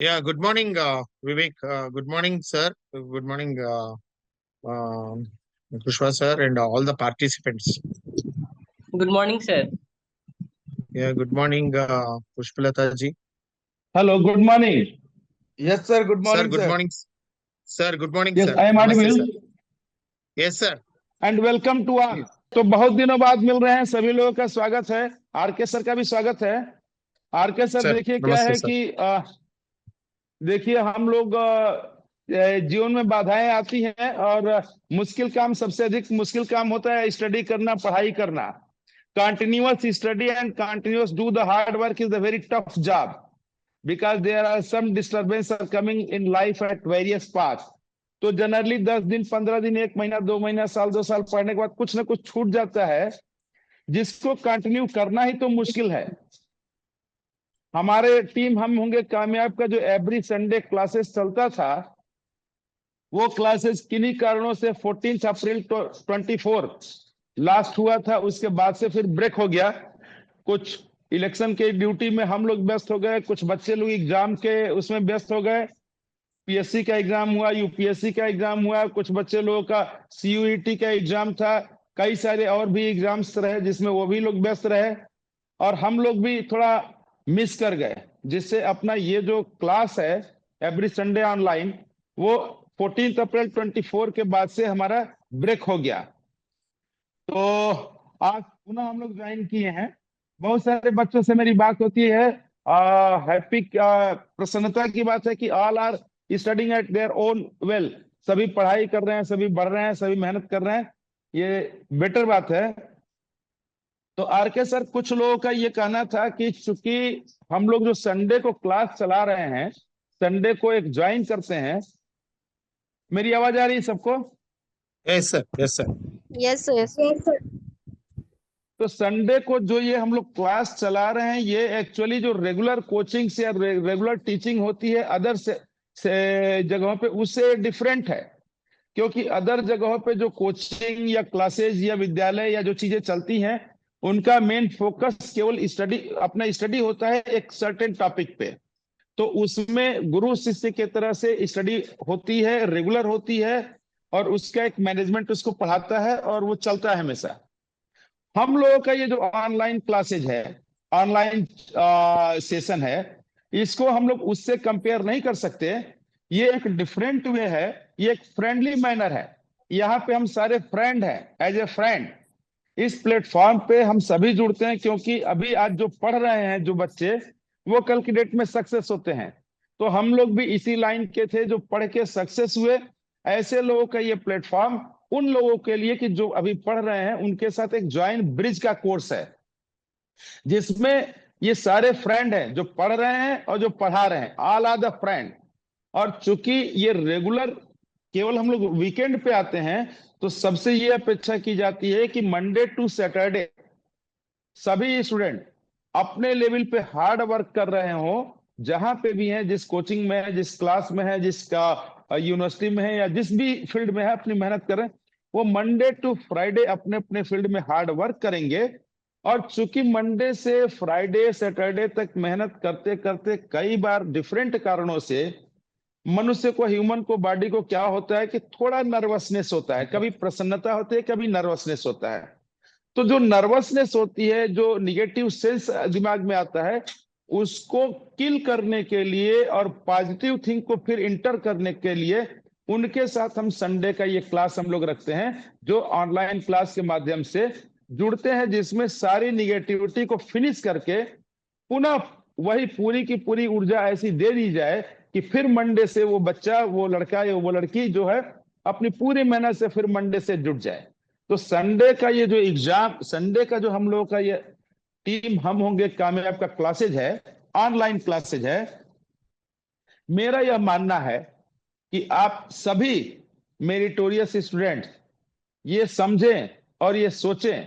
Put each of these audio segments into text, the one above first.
Good morning, Vivek. Good morning, sir. Good morning, um Kushwa sir, and all the participants. Good morning, sir. Good morning, Pushpalata ji. Hello, good morning. Yes, sir. Good Sir, morning, good sir. morning. Sir, good morning, Yes, sir. I am Namaste, audible sir. Yes, sir. and welcome to all. तो बहुत दिनों बाद मिल रहे हैं, सभी लोगों का स्वागत है। आरके सर का भी स्वागत है। आरके सर, Sir, देखिए क्या namaste, है sir. कि देखिए हम लोग जीवन में बाधाएं आती हैं और मुश्किल काम, सबसे अधिक मुश्किल काम होता है स्टडी करना, पढ़ाई करना। Continuous study and continuous do the hard work is a very tough job because there are some disturbances are coming in life at various paths. तो जनरली 10 दिन, 15 दिन, 1 महीना, 2 महीना, साल, 2 साल पढ़ने के बाद कुछ ना कुछ छूट जाता है, जिसको कंटिन्यू करना ही तो मुश्किल है। हमारे टीम हम होंगे कामयाब का जो एवरी संडे क्लासेस चलता था, वो क्लासेस किन्हीं कारणों से 14 अप्रैल 24 लास्ट हुआ था। उसके बाद से फिर ब्रेक हो गया। कुछ इलेक्शन के ड्यूटी में हम लोग व्यस्त हो गए, कुछ बच्चे लोग एग्जाम के उसमें व्यस्त हो गए। पीएससी का एग्जाम हुआ, यूपीएससी का एग्जाम हुआ, कुछ बच्चे लोगों का सीयूईटी का एग्जाम था, कई सारे और भी एग्जाम्स रहे जिसमें वो भी लोग व्यस्त रहे और हम लोग भी थोड़ा मिस कर गए, जिससे अपना ये जो क्लास है एवरी संडे ऑनलाइन, वो 14 अप्रैल 24 के बाद से हमारा ब्रेक हो गया। तो आज पुनः हम लोग ज्वाइन किए हैं। बहुत सारे बच्चों से मेरी बात होती है। हैप्पी प्रसन्नता की बात है कि all are studying at their own well. सभी पढ़ाई कर रहे हैं, सभी बढ़ रहे हैं, सभी मेहनत कर रहे हैं, ये बेटर बात है। तो आरके सर, कुछ लोगों का ये कहना था कि चूंकि हम लोग जो संडे को क्लास चला रहे हैं, संडे को एक ज्वाइन करते हैं। मेरी आवाज आ रही है सबको? Yes, sir. Yes, sir. Yes, sir. तो संडे को जो ये हम लोग क्लास चला रहे हैं, ये एक्चुअली जो रेगुलर कोचिंग से या रेगुलर टीचिंग होती है अदर से जगहों पे, उससे डिफरेंट है। क्योंकि अदर जगहों पे जो कोचिंग या क्लासेज या विद्यालय या जो चीजें चलती हैं, उनका मेन फोकस केवल स्टडी, अपना स्टडी होता है एक सर्टेन टॉपिक पे। तो उसमें गुरु शिष्य की तरह से स्टडी होती है, रेगुलर होती है, और उसका एक मैनेजमेंट उसको पढ़ाता है और वो चलता है हमेशा। हम लोगों का ये जो ऑनलाइन क्लासेज है, ऑनलाइन सेशन है, इसको हम लोग उससे कंपेयर नहीं कर सकते। ये एक डिफरेंट वे है, ये एक फ्रेंडली मैनर है। यहाँ पे हम सारे फ्रेंड हैं, एज ए फ्रेंड इस प्लेटफॉर्म पे हम सभी जुड़ते हैं, क्योंकि अभी आज जो पढ़ रहे हैं जो बच्चे, वो कल की डेट में सक्सेस होते हैं। तो हम लोग भी इसी लाइन के थे जो पढ़ के सक्सेस हुए। ऐसे लोगों का ये प्लेटफॉर्म उन लोगों के लिए कि जो अभी पढ़ रहे हैं, उनके साथ एक ज्वाइन ब्रिज का कोर्स है, जिसमें ये सारे फ्रेंड हैं जो पढ़ रहे हैं और जो पढ़ा रहे हैं, ऑल आर द फ्रेंड। और चूंकि ये रेगुलर केवल हम लोग वीकेंड पे आते हैं, तो सबसे ये अपेक्षा की जाती है कि मंडे टू सैटरडे सभी स्टूडेंट अपने लेवल पे हार्ड वर्क कर रहे हो, जहां पे भी हैं, जिस कोचिंग में है, जिस क्लास में है, जिसका यूनिवर्सिटी में है, या जिस भी फील्ड में है, अपनी मेहनत करें। वो मंडे टू फ्राइडे अपने अपने फील्ड में हार्ड वर्क करेंगे। और चूंकि मंडे से फ्राइडे सैटरडे तक मेहनत करते करते कई बार डिफरेंट कारणों से मनुष्य को, ह्यूमन को, बॉडी को क्या होता है कि थोड़ा नर्वसनेस होता है, कभी प्रसन्नता होती है, कभी नर्वसनेस होता है। तो जो नर्वसनेस होती है, जो निगेटिव सेंस दिमाग में आता है, उसको किल करने के लिए और पॉजिटिव थिंग को फिर इंटर करने के लिए उनके साथ हम संडे का ये क्लास हम लोग रखते हैं, जो ऑनलाइन क्लास के माध्यम से जुड़ते हैं, जिसमें सारी निगेटिविटी को फिनिश करके पुनः वही पूरी की पूरी ऊर्जा ऐसी दे दी जाए कि फिर मंडे से वो बच्चा, वो लड़का या वो लड़की जो है, अपनी पूरी मेहनत से फिर मंडे से जुट जाए। तो संडे का ये जो एग्जाम, संडे का जो हम लोगों का ये टीम हम होंगे कामयाब का क्लासेज है, ऑनलाइन क्लासेज है, मेरा यह मानना है कि आप सभी मेरिटोरियस स्टूडेंट ये समझें और ये सोचें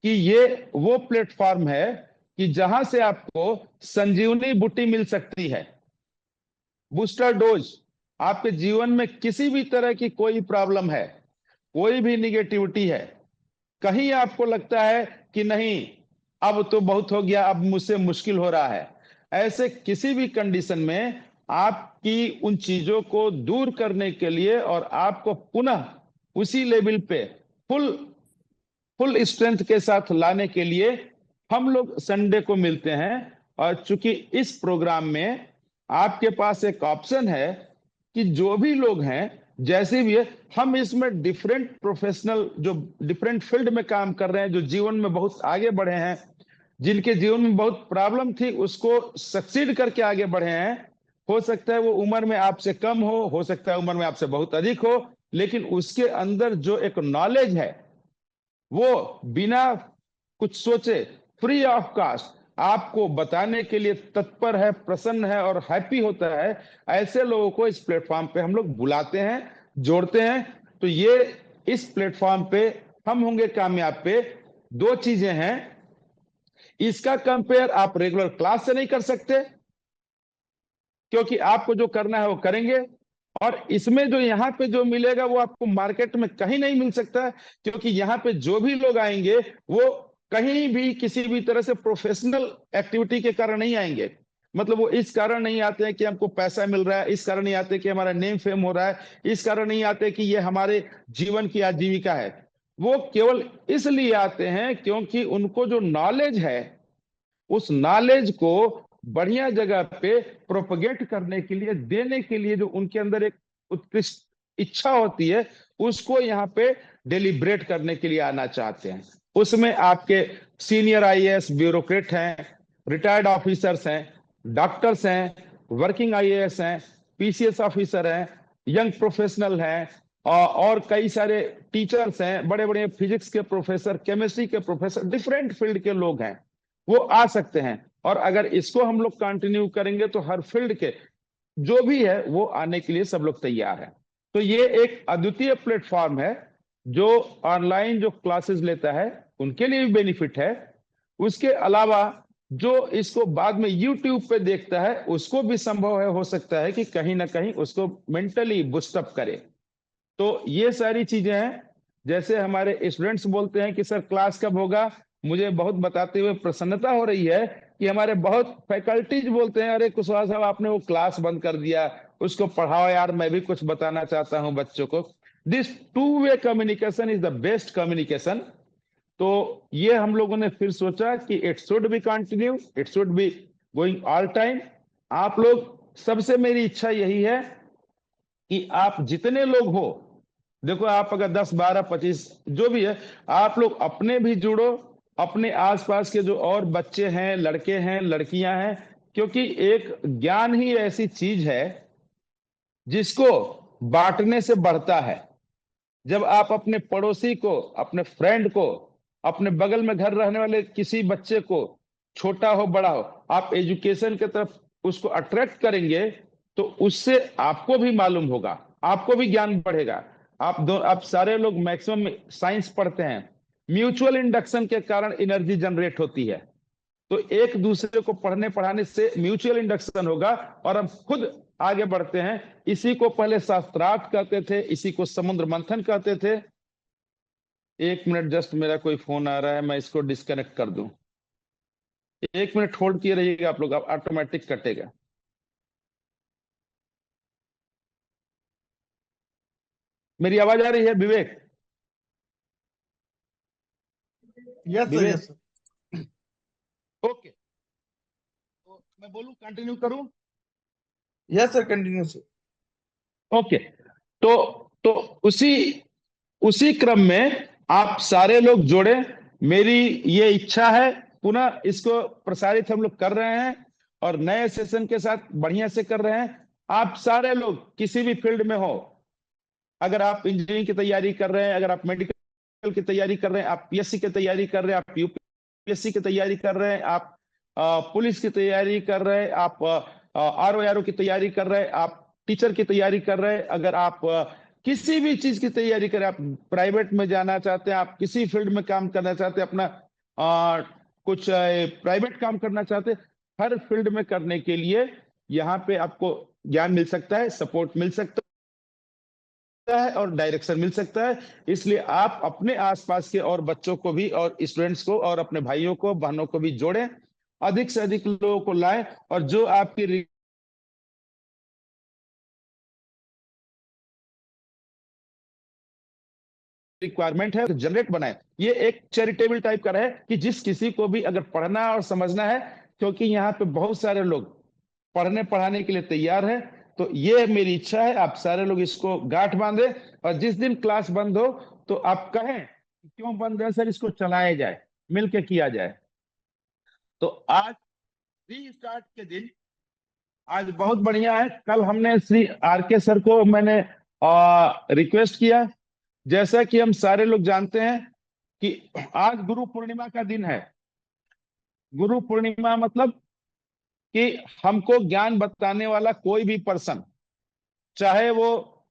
कि ये वो प्लेटफॉर्म है कि जहां से आपको संजीवनी बूटी मिल सकती है, बूस्टर डोज। आपके जीवन में किसी भी तरह की कोई प्रॉब्लम है, कोई भी निगेटिविटी है, कहीं आपको लगता है कि नहीं अब तो बहुत हो गया, अब मुझसे मुश्किल हो रहा है, ऐसे किसी भी कंडीशन में आपकी उन चीजों को दूर करने के लिए और आपको पुनः उसी लेवल पे फुल स्ट्रेंथ के साथ लाने के लिए हम लोग संडे को मिलते हैं। और चूंकि इस प्रोग्राम में आपके पास एक ऑप्शन है कि जो भी लोग हैं जैसे भी है, हम इसमें डिफरेंट प्रोफेशनल जो डिफरेंट फील्ड में काम कर रहे हैं, जो जीवन में बहुत आगे बढ़े हैं, जिनके जीवन में बहुत प्रॉब्लम थी उसको सक्सीड करके आगे बढ़े हैं। हो सकता है वो उम्र में आपसे कम हो सकता है उम्र में आपसे बहुत अधिक हो, लेकिन उसके अंदर जो एक नॉलेज है वो बिना कुछ सोचे फ्री ऑफ कास्ट आपको बताने के लिए तत्पर है, प्रसन्न है और हैप्पी होता है। ऐसे लोगों को इस प्लेटफॉर्म पे हम लोग बुलाते हैं, जोड़ते हैं। तो ये इस प्लेटफॉर्म पे हम होंगे कामयाब पे दो चीजें हैं। इसका कंपेयर आप रेगुलर क्लास से नहीं कर सकते, क्योंकि आपको जो करना है वो करेंगे, और इसमें जो यहाँ पे जो मिलेगा वो आपको मार्केट में कहीं नहीं मिल सकता है, क्योंकि यहाँ पे जो भी लोग आएंगे वो कहीं भी किसी भी तरह से प्रोफेशनल एक्टिविटी के कारण नहीं आएंगे। मतलब वो इस कारण नहीं आते हैं कि हमको पैसा मिल रहा है, इस कारण नहीं आते कि हमारा नेम फेम हो रहा है, इस कारण नहीं आते कि ये हमारे जीवन की आजीविका है। वो केवल इसलिए आते हैं क्योंकि उनको जो नॉलेज है उस नॉलेज को बढ़िया जगह पे प्रोपगेट करने के लिए, देने के लिए जो उनके अंदर एक उत्कृष्ट इच्छा होती है उसको यहाँ पे डेलिब्रेट करने के लिए आना चाहते हैं। उसमें आपके सीनियर आईएएस ब्यूरोक्रेट हैं, रिटायर्ड ऑफिसर्स हैं, डॉक्टर्स हैं, वर्किंग आईएएस हैं, पीसीएस ऑफिसर हैं, यंग प्रोफेशनल हैं, और कई सारे टीचर्स हैं, बड़े बड़े फिजिक्स के प्रोफेसर, केमिस्ट्री के प्रोफेसर, डिफरेंट फील्ड के लोग हैं, वो आ सकते हैं। और अगर इसको हम लोग कंटिन्यू करेंगे तो हर फील्ड के जो भी है वो आने के लिए सब लोग तैयार हैं। तो ये एक अद्वितीय प्लेटफॉर्म है जो ऑनलाइन जो क्लासेस लेता है उनके लिए भी बेनिफिट है। उसके अलावा जो इसको बाद में यूट्यूब पे देखता है उसको भी संभव है, हो सकता है कि कहीं ना कहीं उसको मेंटली बूस्टअप करे। तो ये सारी चीजें हैं। जैसे हमारे स्टूडेंट्स बोलते हैं कि सर क्लास कब होगा, मुझे बहुत बताते हुए प्रसन्नता हो रही है कि हमारे बहुत फैकल्टीज बोलते हैं अरे कुशवाहा साहब आपने वो क्लास बंद कर दिया, उसको पढ़ाओ यार, मैं भी कुछ बताना चाहता हूं बच्चों को। This two way communication is the best communication. तो ये हम लोगों ने फिर सोचा कि it should be continue, it should be going all time. आप लोग सबसे मेरी इच्छा यही है कि आप जितने लोग हो, देखो आप अगर 10, 12, 25 जो भी है, आप लोग अपने भी जुड़ो, अपने आसपास के जो और बच्चे हैं, लड़के हैं, लड़कियां हैं, क्योंकि एक ज्ञान ही ऐसी चीज है जिसको बांटने से बढ़ता है। जब आप अपने पड़ोसी को, अपने फ्रेंड को, अपने बगल में घर रहने वाले किसी बच्चे को, छोटा हो बड़ा हो, आप एजुकेशन की तरफ उसको अट्रैक्ट करेंगे तो उससे आपको भी मालूम होगा, आपको भी ज्ञान बढ़ेगा। आप सारे लोग मैक्सिमम साइंस पढ़ते हैं, म्यूचुअल इंडक्शन के कारण एनर्जी जनरेट होती है। तो एक दूसरे को पढ़ने पढ़ाने से म्यूचुअल इंडक्शन होगा और हम खुद आगे बढ़ते हैं। इसी को पहले शास्त्रार्थ कहते थे, इसी को समुद्र मंथन कहते थे। एक मिनट, जस्ट मेरा कोई फोन आ रहा है, मैं इसको डिस्कनेक्ट कर दूं। एक मिनट होल्ड किए रहिएगा आप लोग, ऑटोमेटिक कटेगा। मेरी आवाज आ रही है विवेक? Yes, sir. Yes, sir. Okay, तो मैं बोलूं, कंटिन्यू करूं? Yes, sir. Continue, sir. Okay, तो उसी क्रम में आप सारे लोग जोड़े। मेरी ये इच्छा है, पुनः इसको प्रसारित हम लोग कर रहे हैं और नए सेशन के साथ बढ़िया से कर रहे हैं। आप सारे लोग किसी भी फील्ड में हो, अगर आप इंजीनियरिंग की तैयारी कर रहे हैं, अगर आप मेडिकल की तैयारी कर रहे हैं, आप पीएससी की तैयारी कर रहे हैं, आप यूपीएससी की तैयारी कर रहे हैं, आप पुलिस की तैयारी कर रहे हैं, आप आरओ की तैयारी कर रहे हैं, आप टीचर की तैयारी कर रहे हैं, अगर आप किसी भी चीज की तैयारी करें, आप प्राइवेट में जाना चाहते हैं, आप किसी फील्ड में काम करना चाहते हैं, अपना कुछ प्राइवेट काम करना चाहते हैं, हर फील्ड में करने के लिए यहाँ पे आपको ज्ञान मिल सकता है, सपोर्ट मिल सकता है और डायरेक्शन मिल सकता है। इसलिए आप अपने आसपास के और बच्चों को भी और स्टूडेंट्स को और अपने भाइयों को, बहनों को भी जोड़ें, अधिक से अधिक लोगों को लाएं, और जो आपकी रिक्वायरमेंट है जनरेट बनाए। ये एक चैरिटेबल टाइप का है कि जिस किसी को भी अगर पढ़ना और समझना है, क्योंकि यहाँ पे बहुत सारे लोग पढ़ने पढ़ाने के लिए तैयार है, तो ये मेरी इच्छा है आप सारे लोग इसको गांठ बांधे, और जिस दिन क्लास बंद हो तो आप कहें क्यों बंद है सर, इसको चलाया जाए, मिलके किया जाए। तो आज रीस्टार्ट के दिन आज बहुत बढ़िया है। कल हमने श्री आर के सर को मैंने रिक्वेस्ट किया, जैसा कि हम सारे लोग जानते हैं कि आज गुरु पूर्णिमा का दिन है। गुरु पूर्णिमा मतलब कि हमको ज्ञान बताने वाला कोई भी पर्सन, चाहे वो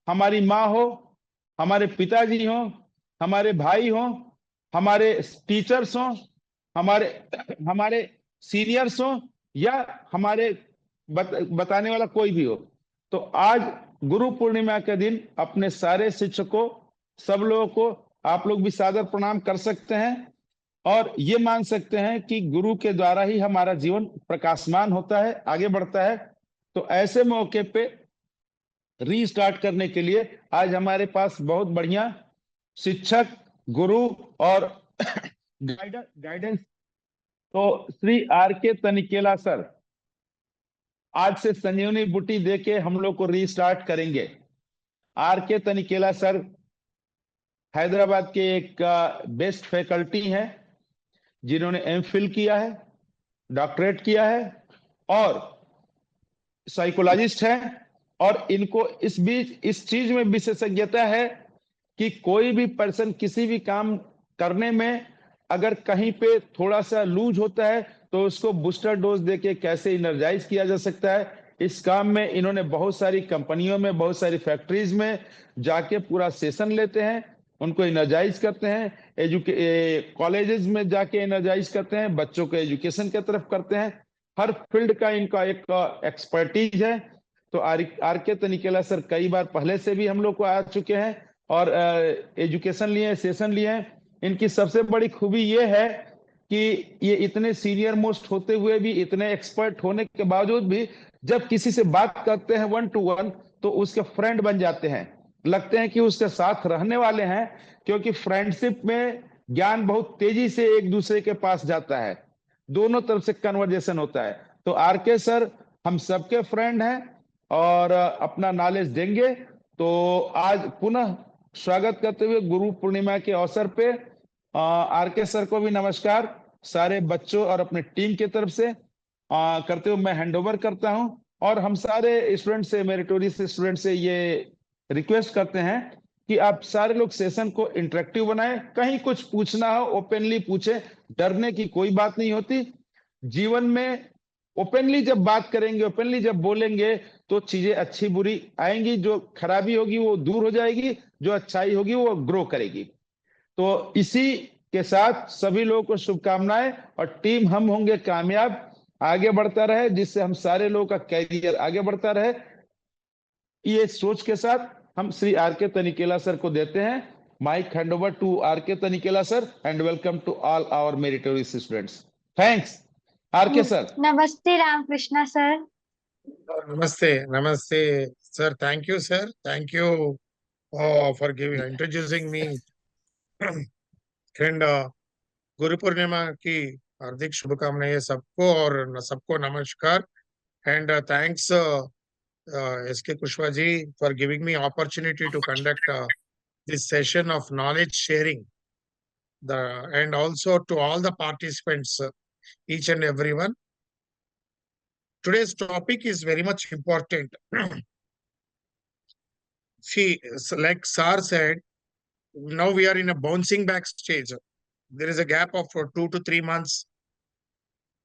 हमारी माँ हो, हमारे पिताजी हो, हमारे भाई हो, हमारे टीचर्स हो, हमारे हमारे सीनियर्स हो, या हमारे बताने वाला कोई भी हो, तो आज गुरु पूर्णिमा के दिन अपने सारे शिक्षकों, सब लोगों को आप लोग भी सादर प्रणाम कर सकते हैं, और ये मान सकते हैं कि गुरु के द्वारा ही हमारा जीवन प्रकाशमान होता है, आगे बढ़ता है। तो ऐसे मौके पे रीस्टार्ट करने के लिए आज हमारे पास बहुत बढ़िया शिक्षक, गुरु और गाइडेंस, तो Shri are K Tanikella sir आज से संजीवनी बूटी देके हम लोग को रीस्टार्ट करेंगे। Are K Tanikella sir Hyderabad के एक बेस्ट फैकल्टी हैं, जिन्होंने एमफिल किया है, डॉक्टरेट किया है, और साइकोलॉजिस्ट हैं, और इनको इस बीच इस चीज में विशेषज्ञता है कि कोई भी पर्सन किसी भी काम करने में अगर कहीं पे थोड़ा सा लूज होता है तो उसको बूस्टर डोज देके कैसे इनर्जाइज किया जा सकता है। इस काम में इन्होंने बहुत सारी कंपनियों में, बहुत सारी फैक्ट्रीज में जाके पूरा सेशन लेते हैं, उनको इनर्जाइज करते हैं, कॉलेजेस में जाके इनर्जाइज करते हैं, बच्चों को एजुकेशन की तरफ करते हैं। हर फील्ड का इनका एक एक्सपर्टीज है। तो आर के तनिकेला सर कई बार पहले से भी हम लोग को आ चुके हैं और एजुकेशन लिए, सेशन लिए हैं। इनकी सबसे बड़ी खूबी ये है कि ये इतने सीनियर मोस्ट होते हुए भी, इतने एक्सपर्ट होने के बावजूद भी, जब किसी से बात करते हैं 1 to 1 तो उसके फ्रेंड बन जाते हैं, लगते हैं कि उसके साथ रहने वाले हैं, क्योंकि फ्रेंडशिप में ज्ञान बहुत तेजी से एक दूसरे के पास जाता है, दोनों तरफ से कन्वर्जेशन होता है। तो आर के सर हम सबके फ्रेंड हैं और अपना नॉलेज देंगे। तो आज पुनः स्वागत करते हुए गुरु पूर्णिमा के अवसर पे आर के सर को भी नमस्कार सारे बच्चों और अपने टीम की तरफ से करते हुए मैं हैंडओवर करता हूं, और हम सारे स्टूडेंट से, मेरिटोरियस स्टूडेंट से ये रिक्वेस्ट करते हैं कि आप सारे लोग सेशन को इंटरेक्टिव बनाएं, कहीं कुछ पूछना हो ओपनली पूछे, डरने की कोई बात नहीं होती। जीवन में ओपनली जब बात करेंगे, ओपनली जब बोलेंगे तो चीजें अच्छी बुरी आएंगी, जो खराबी होगी वो दूर हो जाएगी, जो अच्छाई होगी वो ग्रो करेगी। तो इसी के साथ सभी लोगों को शुभकामनाएं, और टीम हम होंगे कामयाब, आगे बढ़ता रहे, जिससे हम सारे लोगों का कैरियर आगे बढ़ता रहे। ये सोच के साथ हम Shri are K Tanikella sir को देते हैं mic handover to R K Tanikella sir, and welcome to all our meritorious students. Thanks R K sir. नमस्ते Ramakrishna sir. Namaste, namaste, sir. Thank you, sir. Thank you for introducing me. And Guru Purnima की हार्दिक शुभकामनाएं सबको, और सबको नमस्कार। And thanks SK Kushwa ji for giving me opportunity to conduct this session of knowledge sharing. And also to all the participants, each and everyone. Today's topic is very much important. See, like Sir said, now we are in a bouncing back stage. There is a gap of 2 to 3 months.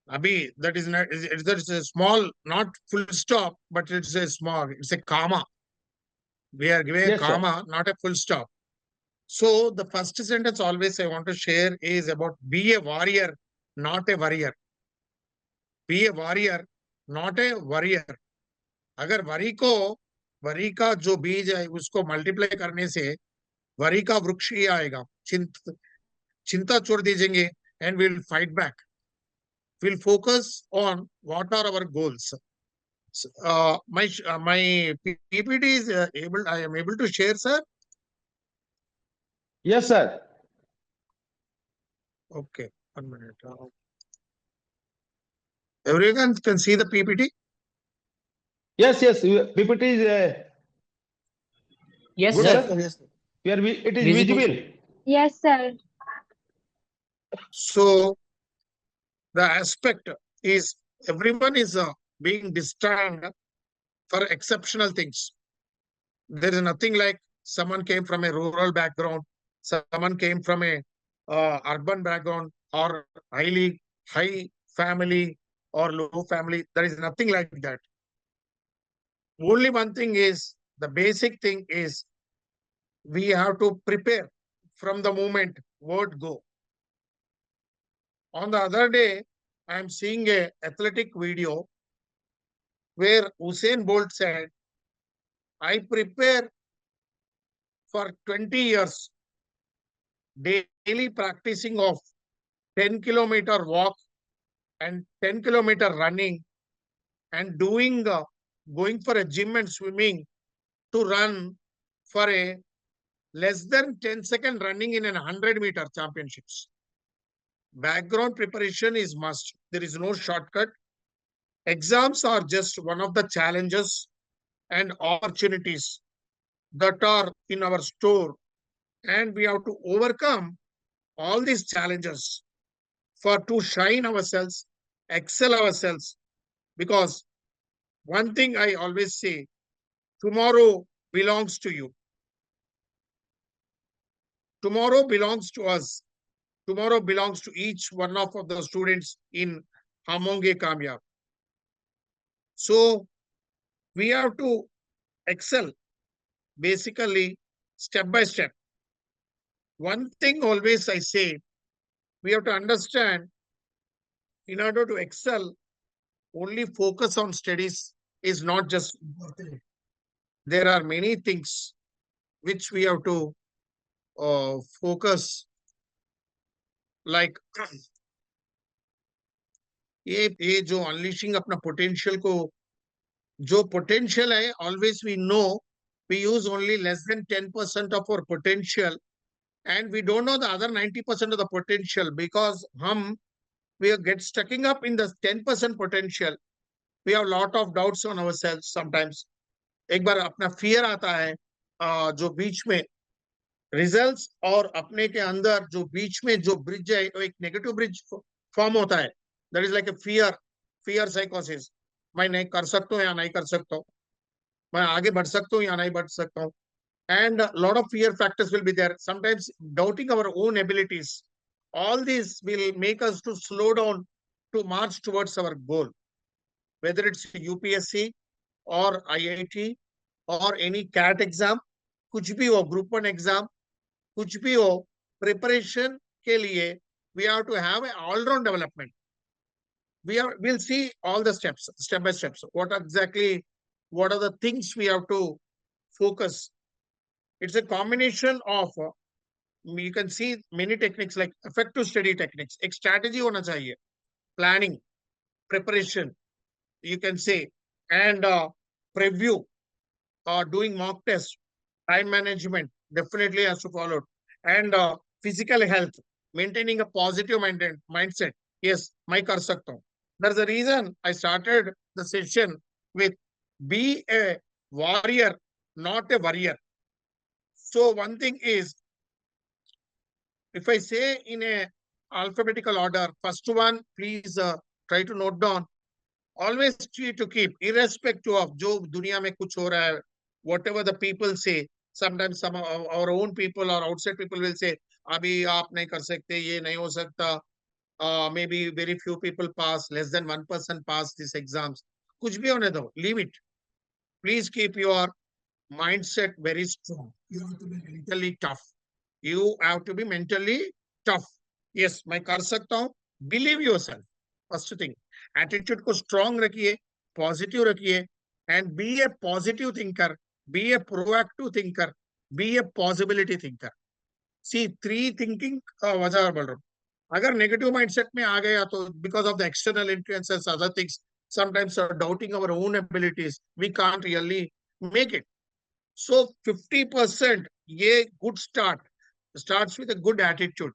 Abhi, that is not, it's a small, not full stop, but it's a comma. We are giving a Yes, sir. comma, not a full stop. So the first sentence always I want to share is about be a warrior, not a warrior. Be a warrior, not a warrior. अगर worry का जो बीज है उसको multiply करने से worry का वृक्ष ही आएगा। चिंता छोड़ दीजिएंगे, and we'll fight back. We'll focus on what are our goals. My PPT is I am able to share, sir. Yes, sir. Okay, 1 minute. Everyone can see the PPT? Yes, yes. PPT is Yes, good, sir. sir. Yes. It is Visible. visible. Yes, sir. So the aspect is everyone is being destined for exceptional things. There is nothing like someone came from a rural background, someone came from a urban background, or highly high family or low family. There is nothing like that. Only one thing is, the basic thing is, we have to prepare from the moment word go. On the other day, I am seeing a athletic video where Usain Bolt said, I prepare for 20 years, daily practicing of 10-kilometer walk and 10-kilometer running, and doing going for a gym and swimming to run for a less than 10-second running in a 100-meter championships. Background preparation is must. There is no shortcut. Exams are just one of the challenges and opportunities that are in our store, and we have to overcome all these challenges for to shine ourselves, excel ourselves. Because one thing I always say, tomorrow belongs to you. Tomorrow belongs to us. Tomorrow belongs to each one of the students in Hum Honge Kamyab. So we have to excel basically step by step. One thing always I say, we have to understand, in order to excel, only focus on studies is not just important. There are many things which we have to focus, like ये जो unleashing अपना potential को, जो potential है, always we know we use only less than 10% of our potential, and we don't know the other 90% of the potential, because we get stucking up in the 10% potential. We have a lot of doubts on ourselves sometimes. एक बार अपना fear आता है जो बीच में results और अपने के अंदर जो बीच में जो ब्रिज है, एक नेगेटिव ब्रिज फॉर्म होता है. That is like a fear साइकोसिस. मैं नहीं कर सकता हूँ या नहीं कर सकता हूँ, मैं आगे बढ़ सकता हूँ या नहीं बढ़ सकता हूँ. And a lot of fear factors will be there. Sometimes doubting our own abilities. All these will make us to slow down to march towards our goal. Whether it's UPSC or IIT or any CAT exam, कुछ भी हो, group 1 exam, कुछ भी हो, preparation के लिए we have to have an all-round development. We'll see all the steps, step by steps. What are the things we have to focus? It's a combination of, you can see many techniques like effective study techniques. एक strategy होना चाहिए, planning, preparation, you can say, and preview, doing mock test, time management definitely has to follow, and physical health, maintaining a positive mindset. Yes, मैं कर सकता हूँ. That's the reason I started the session with be a warrior, not a warrior. So one thing is, if I say in a alphabetical order, first one, please try to note down. Always try to keep, irrespective of जो दुनिया में कुछ हो रहा है, whatever the people say. Sometimes some of our own people or outside people will say, अभी आप नहीं कर सकते, ये नहीं हो सकता. Maybe very few people pass, less than 1% pass these exams. कुछ भी होने दो, leave it. Please keep your mindset very strong. You have to be mentally tough. You have to be mentally tough. Yes, मैं कर सकता हूँ. Believe yourself. First thing, attitude को strong रखिए, positive रखिए, and be a positive thinker, be a proactive thinker, be a possibility thinker. See, 3 thinking वजह बोल रहा हूँ. अगर negative mindset में आ गया तो because of the external influences, other things, sometimes doubting our own abilities, we can't really make it. So 50% ये good start. starts with a good attitude,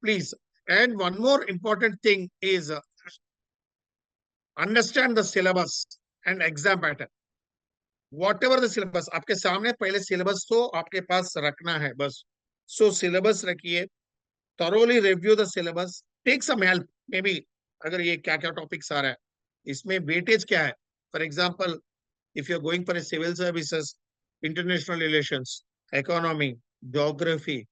please. And one more important thing is understand the syllabus and exam pattern. Whatever the syllabus, आपके सामने पहले syllabus तो आपके पास रखना है बस. So syllabus रखिए, thoroughly review the syllabus, take some help. Maybe अगर ये क्या क्या topics आ रहा है, इसमें weightage क्या है. For example, if you're going for a civil services, international relations, economy, geography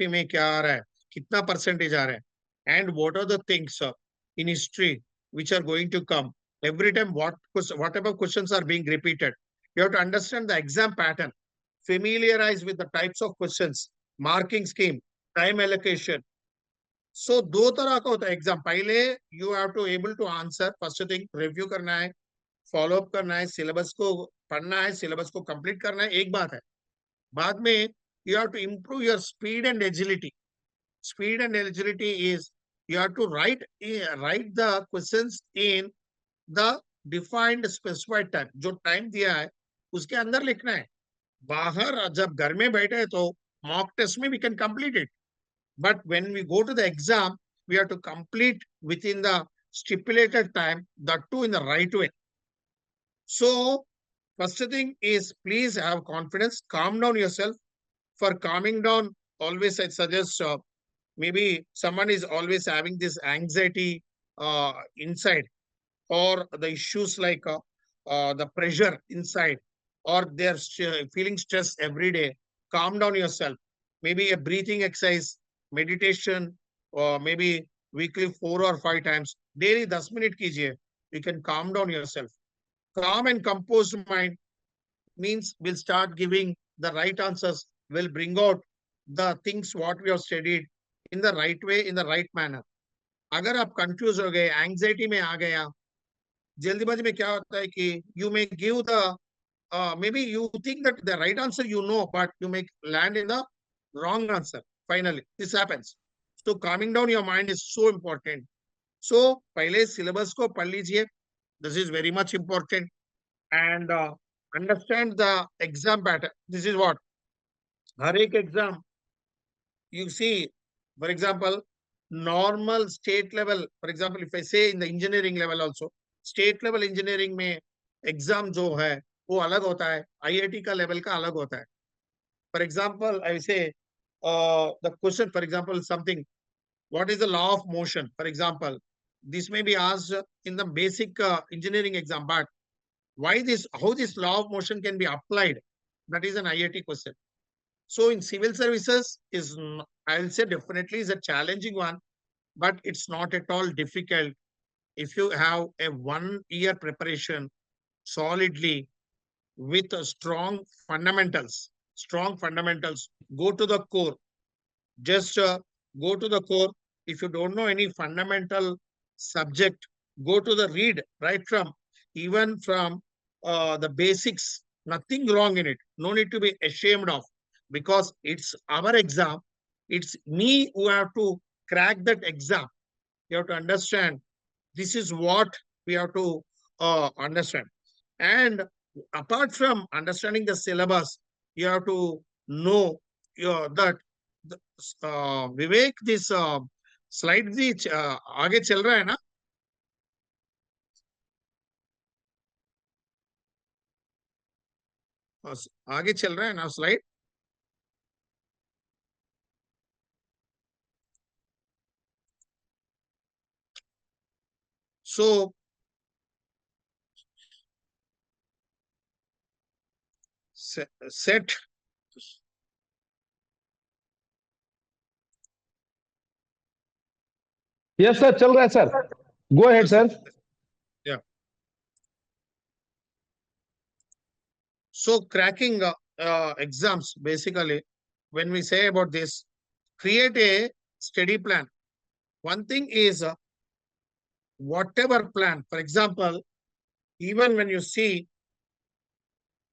में क्या आ रहा है, कितना percentage आ रहा है, and what are the things in history which are going to come. Every time whatever questions are being repeated, you have to understand the exam pattern, familiarize with the types of questions, marking scheme, time allocation. So दो तरह का होता है exam. पहले you have to able to answer, first thing review करना है, follow up करना है, सिलेबस को पढ़ना है, सिलेबस को कंप्लीट करना है, एक बात है. बाद में you have to improve your speed and agility. Speed and agility is you have to write the questions in the defined specified time. जो टाइम दिया है उसके अंदर लिखना है. बाहर जब घर में बैठे हैं तो मॉक टेस्ट में we can complete it, but when we go to the exam we have to complete within the stipulated time, that too in the right way. So first thing is please have confidence, calm down yourself. For calming down, always I suggest maybe someone is always having this anxiety inside, or the issues like the pressure inside, or they're feeling stress every day. Calm down yourself. Maybe a breathing exercise, meditation, or maybe weekly 4 or 5 times. Daily 10 minutes kijiye. You can calm down yourself. Calm and composed mind means we'll start giving the right answers, will bring out the things what we have studied in the right way, in the right manner. अगर आप confuse हो गए, anxiety में आ गया, जल्दीबाजी में क्या होता है कि you may give the maybe you think that the right answer you know, but you may land in the wrong answer. Finally, this happens. So calming down your mind is so important. So पहले syllabus को पढ़ लीजिए. This is very much important. And understand the exam pattern. This is what हर एक exam you see, for example, normal state level, for example, if I say in the engineering level also, state level engineering में exam जो है वो अलग होता है, IIT का level का अलग होता है. For example, I say the question, for example, something, what is the law of motion? For example, this may be asked in the basic engineering exam, but how this law of motion can be applied, that is an IIT question. So in civil services is, I'll say definitely is a challenging one, but it's not at all difficult if you have a 1 year preparation solidly with a strong fundamentals. Go to the core. Just go to the core. If you don't know any fundamental subject, go to the read right from, even from the basics. Nothing wrong in it. No need to be ashamed of, because it's our exam. It's me who have to crack that exam. You have to understand this is what we have to understand. And apart from understanding the syllabus, you have to know that Vivek, this slide भी आगे चल रहा है ना? आगे चल रहा है ना slide? So set. Yes sir, चल रहा है sir. Go ahead sir. Yeah. So cracking exams, basically, when we say about this, create a study plan. One thing is whatever plan, for example, even when you see,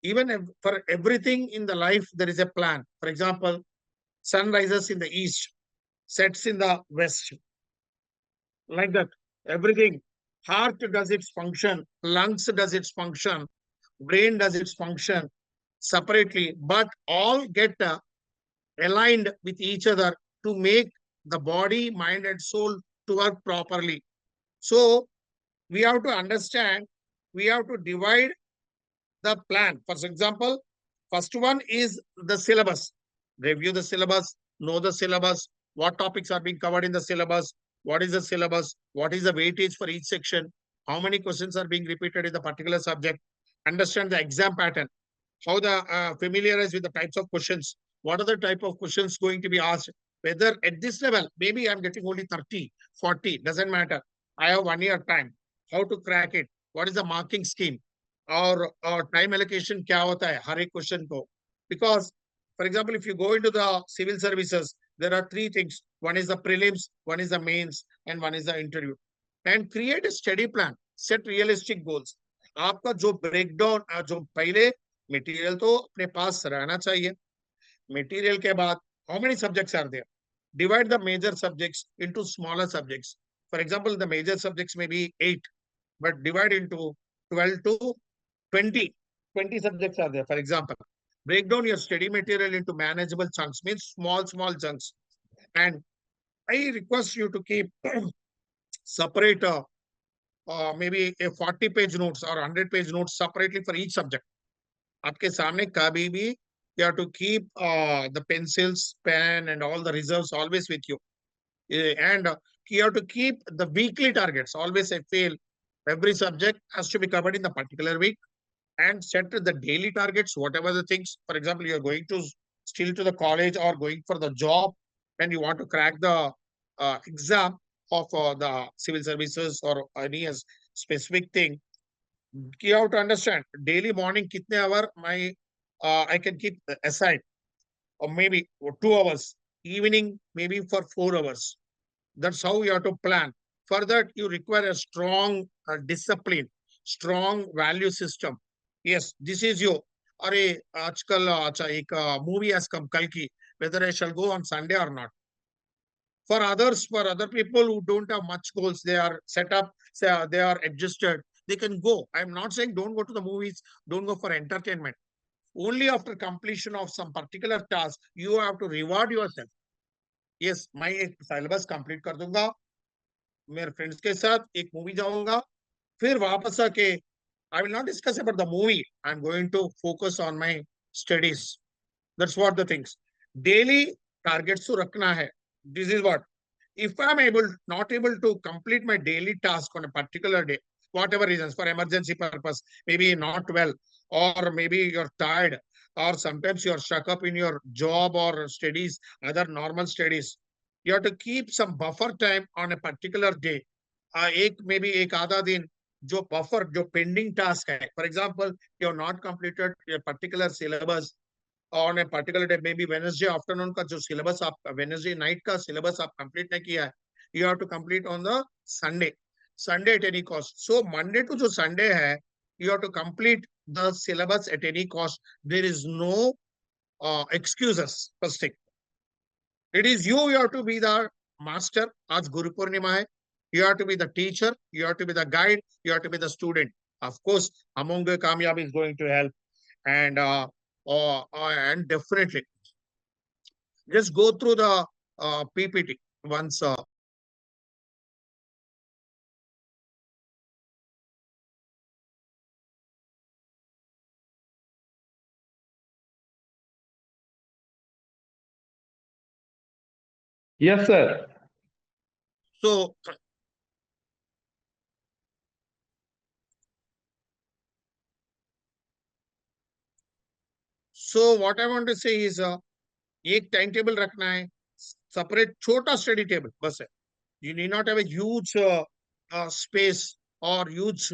even for everything in the life, there is a plan. For example, sun rises in the east, sets in the west. Like that, everything. Heart does its function, lungs does its function, brain does its function separately, but all get aligned with each other to make the body, mind, and soul to work properly. So we have to understand, we have to divide the plan. For example, first one is the syllabus. Review the syllabus, know the syllabus, what topics are being covered in the syllabus, what is the syllabus, what is the weightage for each section, how many questions are being repeated in the particular subject, understand the exam pattern, how the familiarize with the types of questions, what are the type of questions going to be asked, whether at this level, maybe I'm getting only 30, 40, doesn't matter. I have 1 year time. How to crack it? What is the marking scheme? Or time allocation kya hota hai har ek question ko? Because, for example, if you go into the civil services, there are three things. One is the prelims, one is the mains, and one is the interview. And create a study plan. Set realistic goals. आपका जो breakdown, जो पहले material तो अपने पास रहना चाहिए. Material के बाद, how many subjects are there? Divide the major subjects into smaller subjects. For example, the major subjects may be 8, but divide into 12 to 20. 20 subjects are there, for example. Break down your study material into manageable chunks, means small chunks. And I request you to keep separate maybe a 40-page notes or 100-page notes separately for each subject. आपके सामने कभी भी you have to keep the pencils, pen, and all the reserves always with you. And you have to keep the weekly targets. Always I feel every subject has to be covered in the particular week, and set the daily targets, whatever the things. For example, you're going to still to the college or going for the job, and you want to crack the exam of the civil services or any specific thing. You have to understand daily morning kitne hour I can keep aside, or maybe 2 hours, evening maybe for 4 hours. That's how you have to plan. For that, you require a strong discipline, strong value system. Yes, this is you. अरे आजकल अच्छा एक movie has come Kalki, whether I shall go on Sunday or not. For others, for other people who don't have much goals, they are set up, they are adjusted, they can go. I'm not saying don't go to the movies, don't go for entertainment. Only after completion of some particular task, you have to reward yourself. Yes, मैं एक syllabus complete कर दूंगा, मेरे friends के साथ एक movie जाऊंगा, फिर वापस आके I will not discuss about the movie. I'm going to focus on my studies. That's what the things. Daily targets to रखना है. This is what. If I'm not able to complete my daily task on a particular day, whatever reasons, for emergency purpose, maybe not well, or maybe you're tired, or sometimes you're stuck up in your job or studies, other normal studies, you have to keep some buffer time on a particular day. Maybe एक आधा दिन जो buffer, जो pending task है. For example, you have not completed a particular syllabus on a particular day, maybe Wednesday afternoon का जो syllabus आप Wednesday night का syllabus आप complete नहीं किया है, you have to complete on the Sunday at any cost. So Monday to जो Sunday है, you have to complete the syllabus at any cost. There is no excuses. First thing, it is you have to be the master. आज गुरु पूर्णिमा है. You have to be the teacher, you have to be the guide, you have to be the student. Of course, Among Kamyab is going to help. And definitely just go through the PPT once. Yes, sir. So what I want to say is एक time table रखना है, separate छोटा study table बस है. You need not have a huge space or huge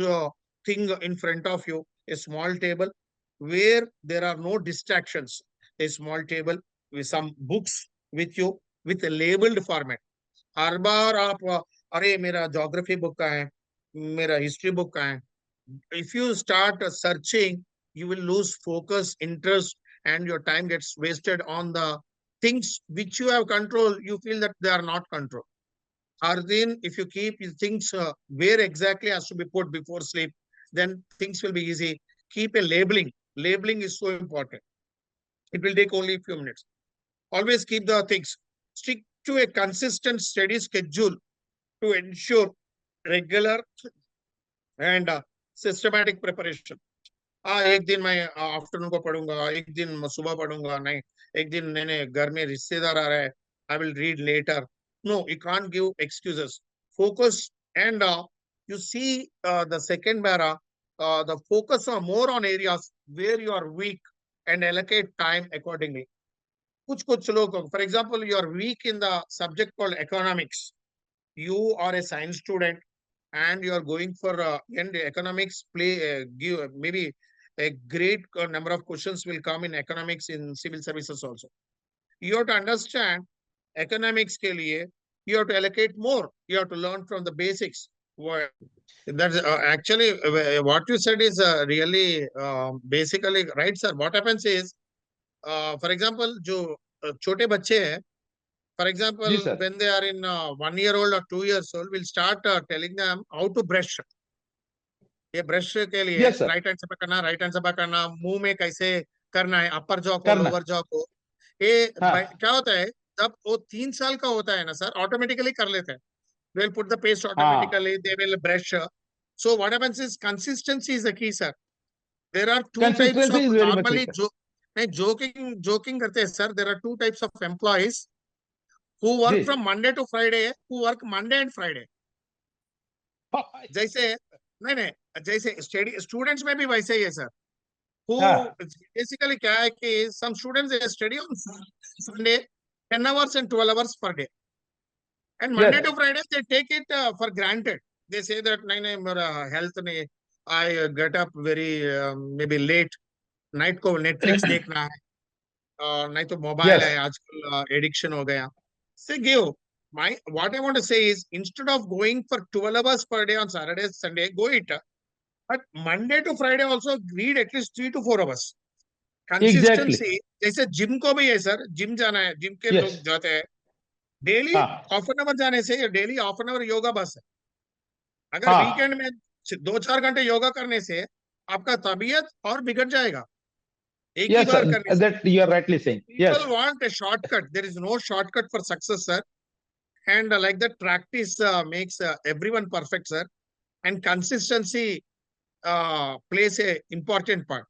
thing in front of you. A small table where there are no distractions. A small table with some books with you with a labeled format. हर बार आप अरे मेरा geography book का है, मेरा history book का है. If you start searching, you will lose focus, interest, and your time gets wasted on the things which you have control. You feel that they are not controlled. Ardin, if you keep things where exactly has to be put before sleep, then things will be easy. Keep a labeling. Labeling is so important. It will take only a few minutes. always keep the things. Stick to a consistent, steady schedule to ensure regular and systematic preparation. एक दिन मैं afternoon को पढ़ूंगा, एक दिन मैं सुबह पढ़ूंगा, नहीं एक दिन मैंने घर में रिश्तेदार आ रहा है, I will read later. No, you can't give excuses. Focus and you see the second para, the focus on more on areas where you are weak and allocate time accordingly. कुछ लोग, for example, you are weak in the subject called economics. You are a science student and you are going for and economics give maybe a great number of questions will come in economics in civil services also. You have to understand economics ke liye, you have to allocate more. You have to learn from the basics. That's actually what you said is really basically right, sir. What happens is, for example, जो छोटे बच्चे हैं, for example, जी sir, when they are in 1 year old or 2 years old, we'll start telling them how to brush. ये brush के लिए yes sir, right hand से पकड़ना, राइट हैंड से पकड़ना, मुंह में कैसे करना है, अपर जॉ को, करना, लोअर जॉ को। ये हाँ क्या होता है, जब वो 3 साल का होता है ना सर, ऑटोमेटिकली कर लेते हैं। They will put the paste हाँ, automatically, they will brush. So what happens is consistency is the key, sir. There are two types consistency of is very much normally required. नहीं joking करते हैं sir. There are two types of employees who जी work from Monday to Friday, who work Monday and Friday. जैसे नहीं जैसे students में भी वैसे ही है सर. Who हाँ basically क्या है कि some students they study on Sunday 10 hours and 12 hours per day. And Monday yes to Friday, they take it for granted. They say that नहीं मेरा health नहीं, I get up very maybe late. Night को Netflix देखना है, नहीं तो mobile yes है आजकल एडिक्शन हो गया. Say give my what I want to say is instead of going for 12 hours per day on Saturday, Sunday, go it. But Monday to Friday also read at least 3 to 4 hours. Exactly, Consistency. जैसे gym को भी है sir, gym जाना है, gym के yes, लोग जाते हैं डेली हाँ हाफ एन आवर जाने से, daily half an hour yoga बस है. अगर हाँ, वीकेंड में 2-4 घंटे योगा करने से आपका तबीयत और बिगड़ जाएगा एक ही यस बार करने से. That you are rightly saying, People yes want a shortcut. There is no shortcut for success, sir. And like that, practice makes everyone perfect, sir. And consistency plays a important part.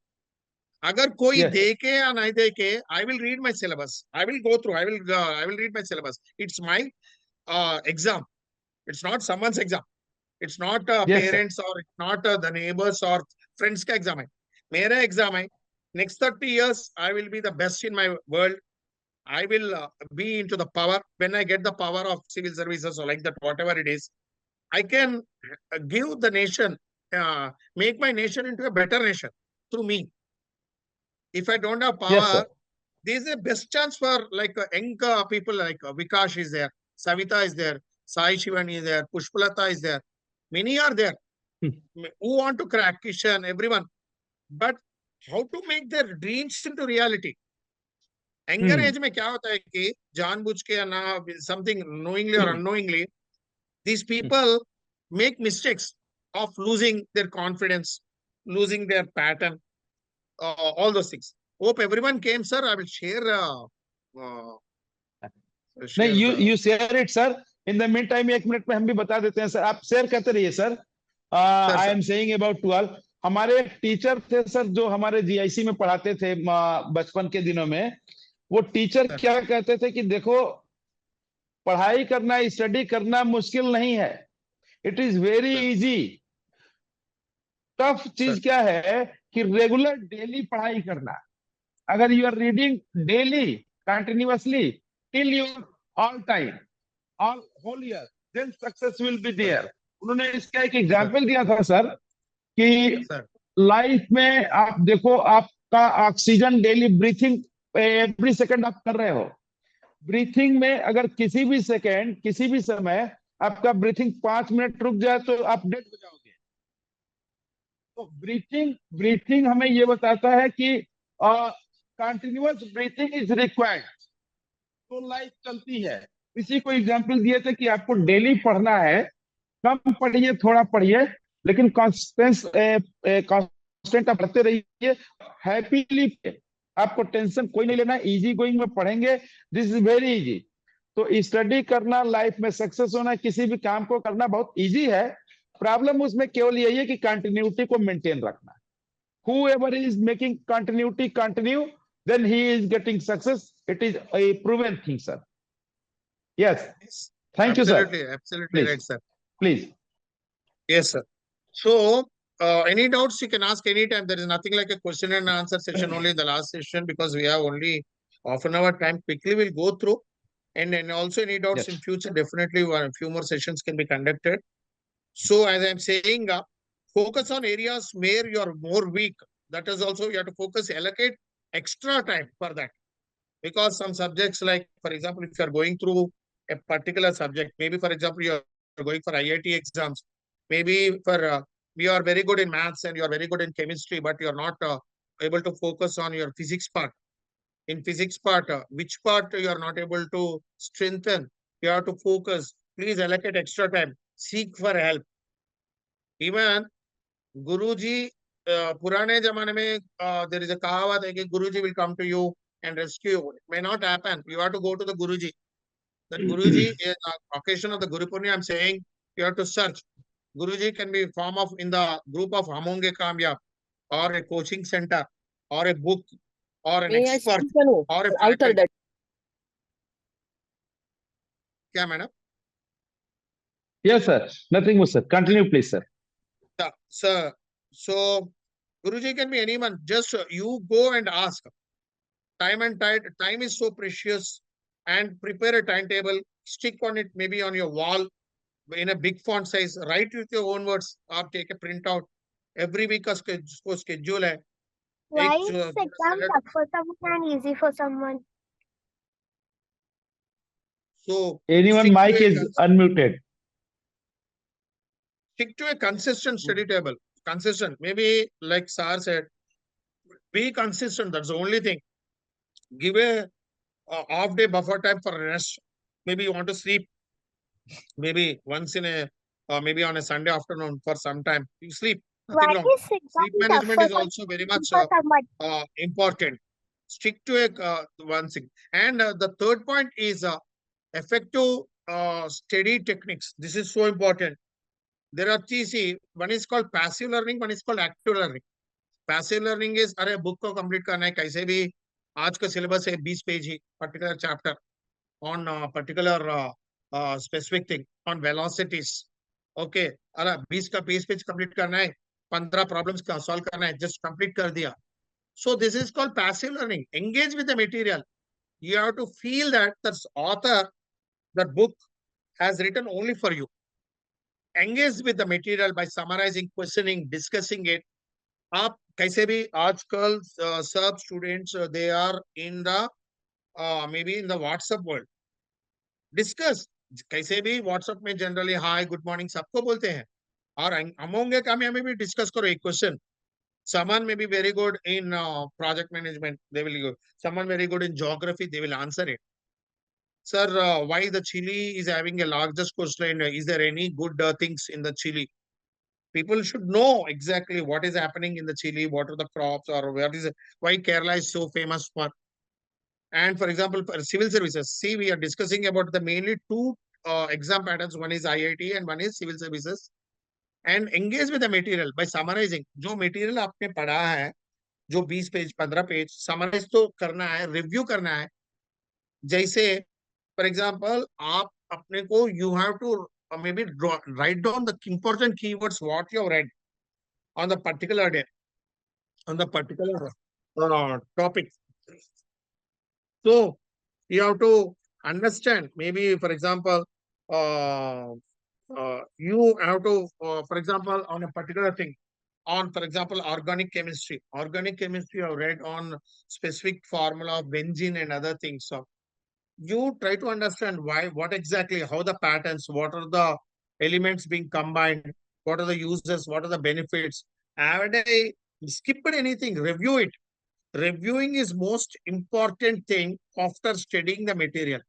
अगर कोई yes देखे या नहीं देखे, I will read my syllabus. I will go through. I will read my syllabus. It's my exam. It's not someone's exam. It's not yes sir, parents or it's not the neighbors or friends का exam है. मेरा exam है. Next 30 years, I will be the best in my world. I will be into the power. When I get the power of civil services or like that, whatever it is, I can give the nation, make my nation into a better nation through me. If I don't have yes power, sir, this is a best chance for like young people like Vikash is there, Savita is there, Sai Shivan is there, Pushpalata is there. Many are there who want to crack Kishan, everyone. But how to make their dreams into reality? Younger age में क्या होता है कि जानबूझ के या ना something knowingly or unknowingly, these people make mistakes of losing their confidence, losing their pattern, all those things. Hope everyone came, sir. I will share. Uh, नहीं, share you the. You share it sir. In the mean time 1 minute में हम भी बता देते हैं sir, आप share करते रहिए sir. Sir, I sir. Am saying about to all, हमारे एक टीचर थे सर जो हमारे जीआईसी में पढ़ाते थे बचपन के दिनों में। वो टीचर Sir. क्या कहते थे कि देखो, पढ़ाई करना, स्टडी करना मुश्किल नहीं है, it is very Sir. Easy. Tough Sir. चीज क्या है कि रेगुलर डेली पढ़ाई करना। अगर you are reading daily continuously till your all time, all whole year, then success will be Sir. There. उन्होंने इसका एक Sir. एग्जांपल दिया था सर कि Sir. लाइफ में आप देखो, आपका oxygen daily breathing every second आप कर रहे हो। ब्रीथिंग में अगर किसी भी सेकंड, किसी भी समय आपका ब्रीथिंग 5 मिनट रुक जाए तो आप डेड हो जाओगे। तो ब्रीथिंग ब्रीथिंग हमें ये बताता है कि कंटिन्यूअस ब्रीथिंग इज रिक्वायर्ड, तो लाइफ चलती है। इसी को एग्जांपल दिए थे कि आपको डेली पढ़ना है, कम पढ़िए, थोड़ा पढ़िए, लेकिन कांस्टेंट आप पढ़ते रहिए, हैप्पीली। आपको टेंशन कोई नहीं लेना, इजी गोइंग में पढ़ेंगे, दिस इज वेरी इजी। तो स्टडी करना, लाइफ में सक्सेस होना, किसी भी काम को करना बहुत इजी है। प्रॉब्लम उसमें केवल यही है कि कंटिन्यूटी को मेंटेन रखना। whoever is making continuity continue, then he is getting success. It is a proven thing, sir. Yes, Yes, thank you, sir. absolutely right, Please, sir. please. Yes, sir. So, any doubts you can ask anytime. There is nothing like a question and answer session only in the last session, because we have only half an hour time. Quickly we'll go through. And also any doubts Yes. in future, definitely a few more sessions can be conducted. So as I'm saying, focus on areas where you are more weak. That is also, you have to focus, allocate extra time for that. Because some subjects, like, for example, if you are going through a particular subject, maybe, for example, you are going for IIT exams, maybe for, you are very good in maths and you are very good in chemistry, but you are not able to focus on your physics part. In physics part, which part you are not able to strengthen, you have to focus. Please allocate extra time, seek for help. Even Guruji, पुराने जमाने में, there is a कहावत है कि Guruji will come to you and rescue you. It may not happen. You have to go to the Guruji. That Guruji, occasion of the Guru Purni, I'm saying you have to search. Guruji can be form of in the group of Amonge Kamyab, or a coaching center, or a book, or an May I expert, speak, Anu? or a After faculty. that. क्या madam? Yes, sir. Nothing more, sir. Continue, please, sir. Yeah, sir. So Guruji can be anyone. Just you go and ask. Time and time is so precious, and prepare a timetable. Stick on it, maybe on your wall in a big font size. Write with your own words, or take a printout. Every week का schedule है. Why एक is जो- exam tough for someone and easy for someone? So Anyone stick to mic a is unmuted. stick to a consistent study table. Consistent. Maybe like Sir said, be consistent. That's the only thing. Give a half day buffer time for rest. Maybe you want to sleep. Maybe once in a, maybe on a Sunday afternoon for some time. You sleep. Why Nothing wrong. is exam Sleep tough management for is also very much someone? important. Stick to a one thing. And the third point is effective study techniques. This is so important. There are three. See, one is called passive learning, one is called active learning. Passive learning is, अरे book को complete करना है कैसे भी, आज का syllabus है 20 page he, particular chapter on particular specific thing on velocities. Okay, अरे 20 का 20 पेज complete करना है, 15 problems का solve करना है, just complete कर दिया. So this is called passive learning. Engage with the material. You have to feel that the author, that book has written only for you. Engage with the material by summarizing, questioning, discussing it. आप कैसे भी आजकल सब students they are in the maybe in the WhatsApp world. Discuss. कैसे भी WhatsApp में generally hi good morning सबको बोलते हैं, और अमोंगे कामयाबी में भी डिस्कस करो एक question. Someone may be very good in project management, they will go. Someone very good in geography, they will answer it. Sir, why the Chile is having a largest coastline? Is there any good things in the Chile? People should know exactly what is happening in the Chile, what are the crops, or what is why Kerala is so famous for. And for example, for civil services, see, we are discussing about the mainly two exam patterns. One is IIT and one is civil services. And engage with the material by summarizing. जो material आपने पढ़ा है, जो 20 page 15 page summarise तो करना है, review करना है. जैसे फॉर एग्जांपल आप अपने को you have to maybe write down the important keywords what you have read on the particular day, on the particular topic. So you have to understand, maybe for example you have to for example on a particular thing, on for example organic chemistry. Organic chemistry I've read on specific formula of benzene and other things. So you try to understand why, what exactly, how the patterns, what are the elements being combined, what are the uses, what are the benefits. Have I skipped anything? Review it. Reviewing is most important thing after studying the material.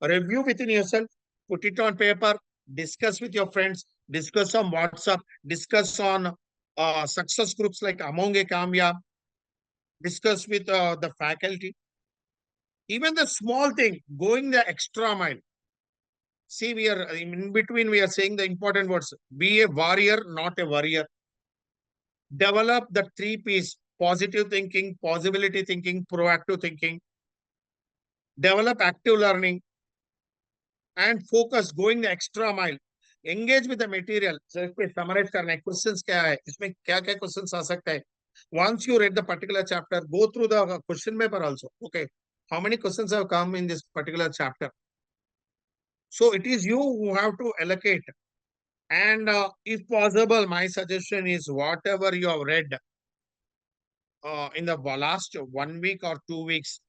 Review within yourself, put it on paper, discuss with your friends, discuss on WhatsApp, discuss on success groups like Amonge Kamya. discuss with the faculty. Even the small thing, going the extra mile. See, we are in between, we are saying the important words. Be a warrior, not a warrior. Develop the 3 Ps: positive thinking, possibility thinking, proactive thinking. Develop active learning and focus, going the extra mile. Engage with the material. So, if we summarize करना है, questions क्या है, इसमें क्या क्या questions आ सकता है. Once you read the particular chapter, go through the question paper also. Okay, how many questions have come in this particular chapter? So it is you who have to allocate. And if possible, my suggestion is whatever you have read in the last 1 week or 2 weeks,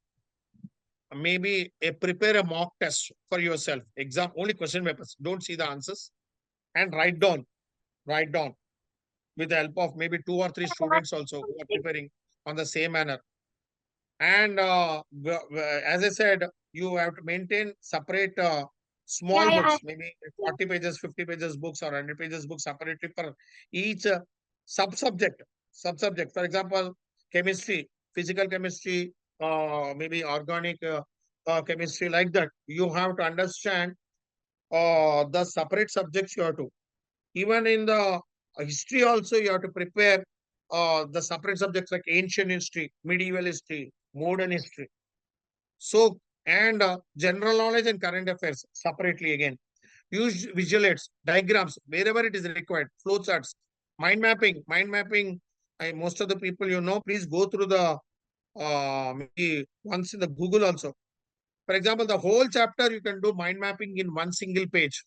maybe prepare a mock test for yourself. Exam only question papers. Don't see the answers and write down with the help of maybe 2 or 3 students also who are preparing on the same manner. And as I said, you have to maintain separate small Yeah, books, maybe 40 pages, 50 pages books or 100 pages books separately for each subject. For example, chemistry, physical chemistry, maybe organic chemistry, like that. You have to understand the separate subjects you have to. Even in the history also, you have to prepare the separate subjects like ancient history, medieval history, modern history. So, and general knowledge and current affairs separately again. Use visual aids, diagrams, wherever it is required, flow charts, mind mapping. Most of the people you know, please go through the maybe once in the Google also. For example, the whole chapter you can do mind mapping in one single page.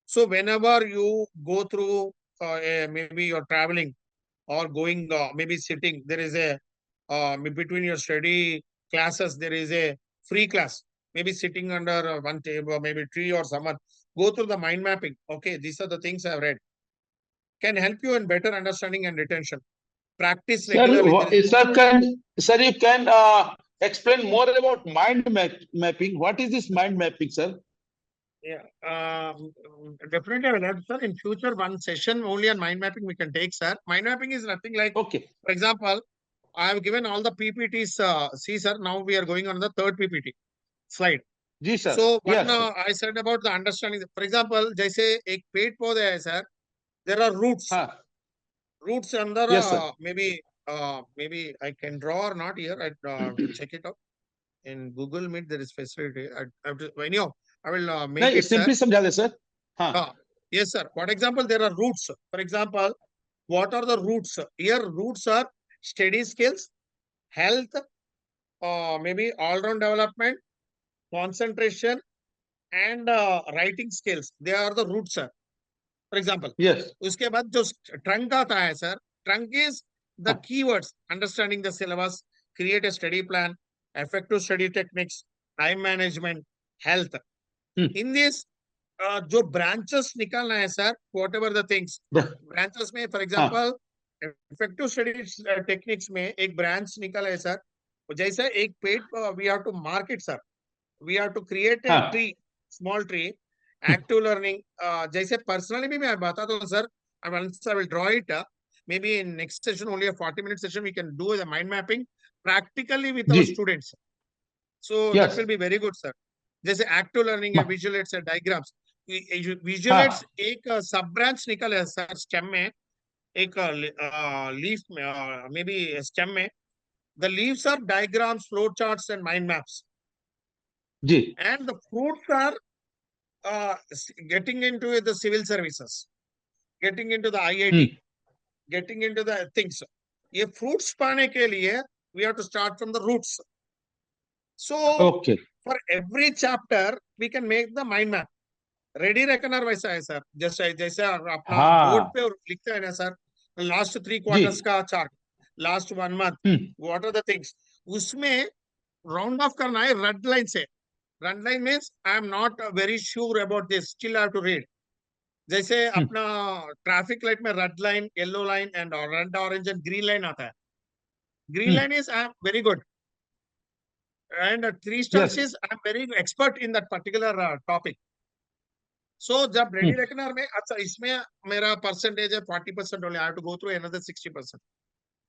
So whenever you go through maybe you're traveling or going maybe sitting, there is a between your study classes, there is a free class, maybe sitting under one table, maybe tree or someone. Go through the mind mapping. Okay, these are the things I've read. Can help you in better understanding and retention. Practice regularly. Sir, you can explain more about mind mapping. What is this mind mapping, sir? Yeah, definitely I will have, sir. In future, one session only on mind mapping we can take, sir. Mind mapping is nothing like, Okay. for example, I have given all the PPTs. See, sir, now we are going on the third PPT slide. Ji sir. So, one Yes, sir. I said about the understanding. For example, जैसे एक पेड़ पौधे है, sir. There are roots. हाँ. Roots under Yes, sir. maybe I can draw or not here. I have to check it out. In Google Meet, there is facility. I have to, anyhow, I will make नहीं, it, sir. simply समझा दे sir. हाँ. Yes, sir. For example, there are roots. For example, what are the roots? Here, roots are study skills, health, maybe all-round development, concentration, and writing skills. They are the roots, sir. For example, Yes. उसके बाद जो trunk आता है, sir. Trunk is the keywords: understanding the syllabus, create a study plan, effective study techniques, time management, health. In this, जो branches निकालना है, sir, whatever the things, branches में, for example, effective study techniques में एक branch निकाला है, sir. जैसा एक पेड़, we have to mark it, sir. We have to create a tree, small tree. Active learning, जैसे personally भी मैं बताता हूँ, sir. Once I will draw it. Maybe in next session, only a 40-minute session, we can do the mind mapping practically with our students. So that will be very good, sir. जैसे active learning है, visual aids है, diagrams. Visual aids एक sub branch निकल है, sir. Stem में एक leaf में, maybe stem में. The leaves are diagrams, flow charts, and mind maps. Ji. And the fruits are getting into the civil services, getting into the IIT, getting into the things. ये fruits पाने के लिए we have to start from the roots. So for every chapter we can make the mind map. Ready reckoner वैसा है, sir. जैसे अपना board पे लिखते हैं ना, sir. Last 3 quarters का chart, last 1 month, what are the things? उसमें round off करना है red line से. Red line means I am not very sure about this. Still I have to read. जैसे अपना traffic light में red line, yellow line, and red, orange, and green line आता है. Green line is I am very good. And 3 stars is I am very expert in that particular topic. So जब ready reckoner में अच्छा इसमें मेरा percentage है 40% only. I have to go through another 60%.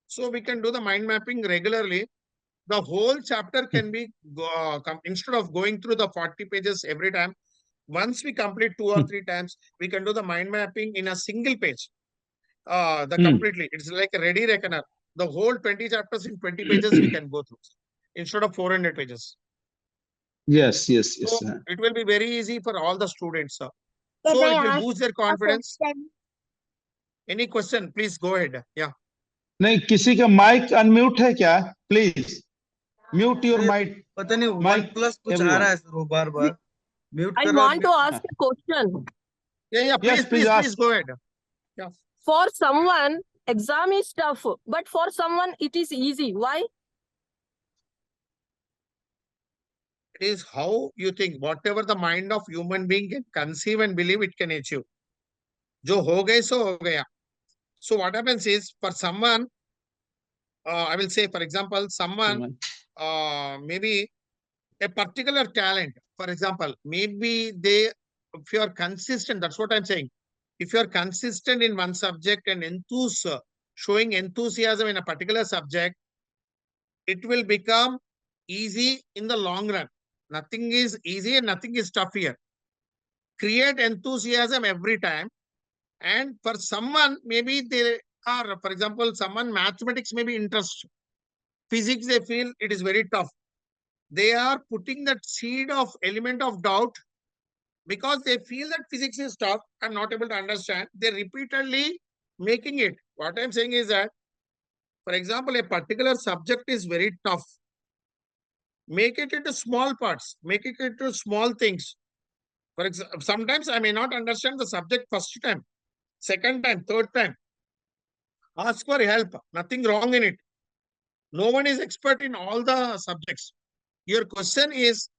So we can do the mind mapping regularly. The whole chapter can be, instead of going through the 40 pages every time, once we complete 2 or 3 times, we can do the mind mapping in a single page. Completely, it's like a ready reckoner. The whole 20 chapters in 20 pages we can go through instead of 400 pages. Yes, So it will be very easy for all the students. Can So I it will ask boost their a confidence. question? Any question, please go ahead. Yeah. नहीं, किसी का mic unmute है क्या? Please mute your sir, mic. पता नहीं Mic, OnePlus कुछ आ everyone. रहा है सर, वो बार बार म्यूट I कर रहा want to है. ask a question. Yeah, Yes, please ask. go ahead. Yeah. For someone, exam is tough, but for someone, it is easy. Why? It is how you think. Whatever the mind of human being can conceive and believe, it can achieve. जो हो गए सो हो गया. So what happens is, for someone, I will say, for example, someone, maybe a particular talent, for example, maybe they, if you are consistent, that's what I'm saying. If you are consistent in one subject and showing enthusiasm in a particular subject, it will become easy in the long run. Nothing is easy and nothing is tough here. Create enthusiasm every time. And for someone, maybe they are, for example, someone mathematics may be interest. Physics, they feel it is very tough. They are putting that seed of element of doubt because they feel that physics is tough and not able to understand. They're repeatedly making it. What I'm saying is that, for example, a particular subject is very tough. Make it into small parts. Make it into small things. For example, sometimes I may not understand the subject first time, second time, third time. Ask for help. Nothing wrong in it. No one is expert in all the subjects. Your question is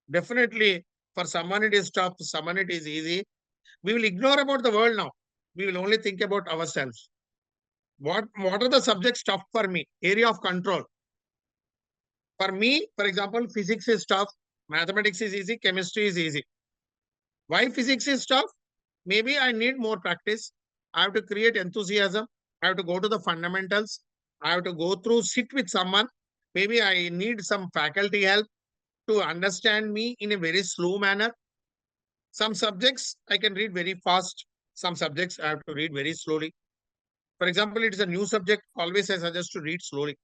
definitely, for someone it is tough, for someone it is easy. We will ignore about the world now. We will only think about ourselves. What are the subjects tough for me? Area of control. For me, for example, physics is tough, mathematics is easy, chemistry is easy. Why physics is tough? Maybe I need more practice. I have to create enthusiasm. I have to go to the fundamentals. I have to go through, sit with someone. Maybe I need some faculty help to understand me in a very slow manner. Some subjects I can read very fast. Some subjects I have to read very slowly. For example, it is a new subject. Always I suggest to read slowly.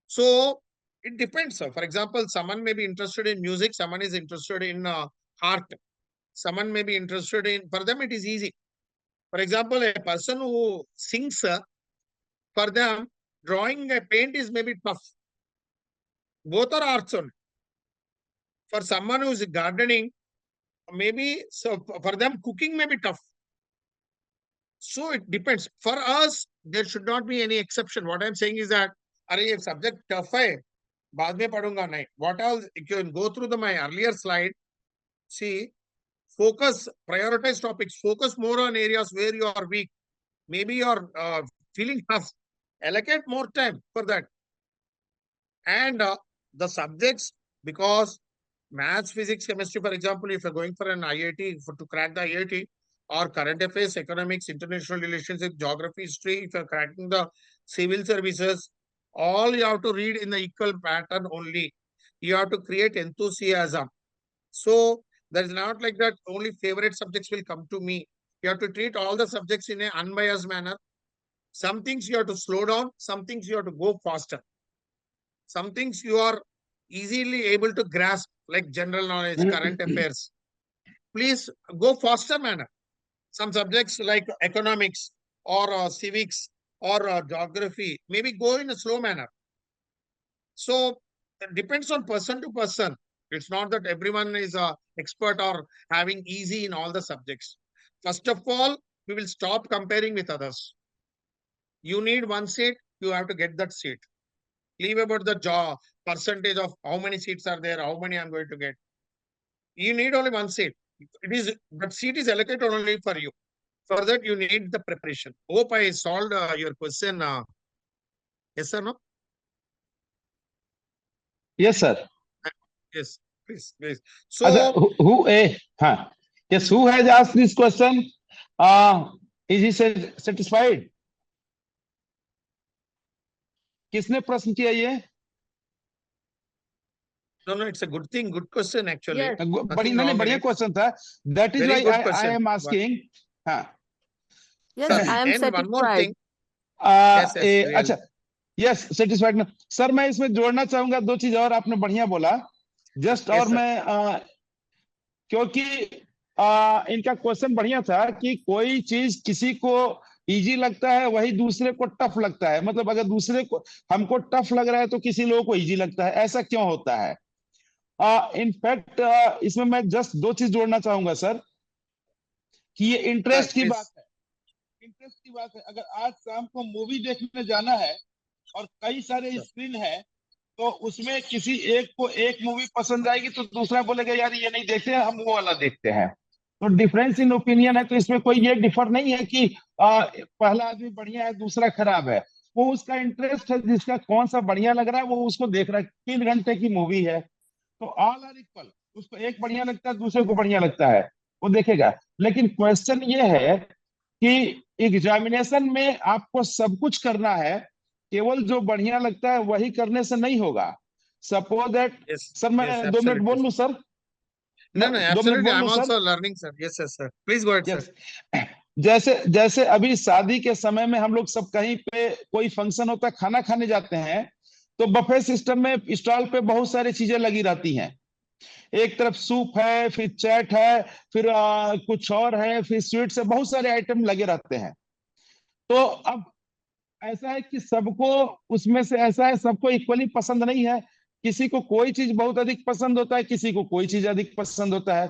So it depends. For example, someone may be interested in music. Someone is interested in art. Someone may be interested in, for them it is easy. For example, a person who sings, for them, drawing a paint is maybe tough. Both are arts only. For someone who is gardening, maybe, so for them, cooking may be tough. So it depends. For us, there should not be any exception. What I'm saying is that, arey, if subject tough hai, baad mein padunga nahi. What else? You can go through my earlier slide. See, focus, prioritize topics, focus more on areas where you are weak. Maybe you're feeling tough. Allocate more time for that. And the subjects, because maths, physics, chemistry, for example, if you're going for an IIT, to crack the IIT, or current affairs, economics, international relationship, geography, history, if you're cracking the civil services, all you have to read in the equal pattern only. You have to create enthusiasm. So there is not like that only favorite subjects will come to me. You have to treat all the subjects in an unbiased manner. Some things you have to slow down, some things you have to go faster. Some things you are easily able to grasp, like general knowledge, current affairs. Please go faster manner. Some subjects like economics or civics or geography, maybe go in a slow manner. So it depends on person to person. It's not that everyone is an expert or having easy in all the subjects. First of all, we will stop comparing with others. You need one seat, you have to get that seat. Leave about the job percentage of how many seats are there, how many I'm going to get. You need only one seat. That seat is allocated only for you. For that, you need the preparation. Hope I solved your question. Yes or no? Yes, sir. Yes, please. So, yes, who has asked this question? Is he satisfied? किसने प्रश्न किया ये? No, it's a good thing, good question actually. Yes. बड़ी Nothing नहीं wrong in बढ़िया it. Question था, that is Very why good I question. Am But, asking. हाँ Yes, sir, I am and one more satisfied. thing. Yes, yes, really. अच्छा, yes satisfied ना sir. मैं इसमें जोड़ना चाहूंगा दो चीज और, आपने बढ़िया बोला जस्ट। Yes, और sir. मैं क्योंकि इनका क्वेश्चन बढ़िया था कि कोई चीज किसी को इजी लगता है वही दूसरे को टफ लगता है। मतलब अगर दूसरे को हमको टफ लग रहा है तो किसी लोगों को इजी लगता है, ऐसा क्यों होता है? इनफैक्ट इसमें मैं जस्ट दो चीज जोड़ना चाहूंगा सर, कि ये इंटरेस्ट की Please. बात है। इंटरेस्ट की बात है, अगर आज शाम को मूवी देखने जाना है और कई सारे Sure. स्क्रीन है, तो उसमें किसी एक को एक मूवी पसंद आएगी तो दूसरा बोलेगा यार ये नहीं देखते हैं, हम वो वाला देखते हैं। तो डिफरेंस इन ओपिनियन है। तो इसमें कोई ये डिफर नहीं है कि पहला आदमी बढ़िया है दूसरा खराब है। वो उसका इंटरेस्ट है, जिसका कौन सा बढ़िया लग रहा है वो उसको देख रहा है। 3 घंटे की मूवी है तो ऑल आर इक्वल, उसको एक बढ़िया लगता है दूसरे को बढ़िया लगता है, वो देखेगा। लेकिन क्वेश्चन ये है कि एग्जामिनेशन में आपको सब कुछ करना है, केवल जो बढ़िया लगता है वही करने से नहीं होगा। सपोज दैट Yes, सर, मैं yes, 2 मिनट बोल absolutely. लूं sir? No, no, 2 minute absolutely. बोल I'm लूं sir? also learning, sir. Yes, yes, sir. Please go ahead, sir. Yes. जैसे जैसे अभी शादी के समय में हम लोग सब कहीं पे कोई फंक्शन होता है, खाना खाने जाते हैं, तो बफे सिस्टम में स्टॉल पे बहुत सारी चीजें लगी रहती हैं। एक तरफ सूप है, फिर चैट है, फिर कुछ और है, फिर स्वीट्स है, बहुत सारे आइटम लगे रहते हैं। तो अब ऐसा है कि सबको उसमें से ऐसा है, सबको इक्वली पसंद नहीं है। किसी को कोई चीज बहुत अधिक पसंद होता है, किसी को कोई चीज अधिक पसंद होता है।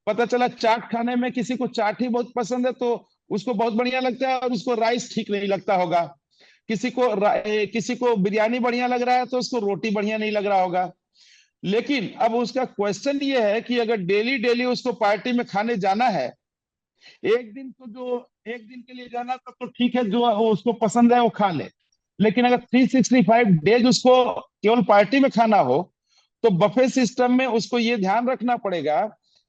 पता चला चाट खाने में किसी को चाट ही बहुत पसंद है तो उसको बहुत बढ़िया लगता है, और उसको राइस ठीक नहीं लगता होगा। किसी को बिरयानी बढ़िया लग रहा है तो उसको रोटी बढ़िया नहीं लग रहा होगा। लेकिन अब उसका क्वेश्चन ये है कि अगर डेली डेली उसको पार्टी में खाने जाना है, एक दिन के लिए जाना तो ठीक है, जो वो उसको पसंद है वो खा ले। लेकिन अगर 365 डेज उसको केवल पार्टी में खाना हो, तो बफे सिस्टम में उसको ये ध्यान रखना पड़ेगा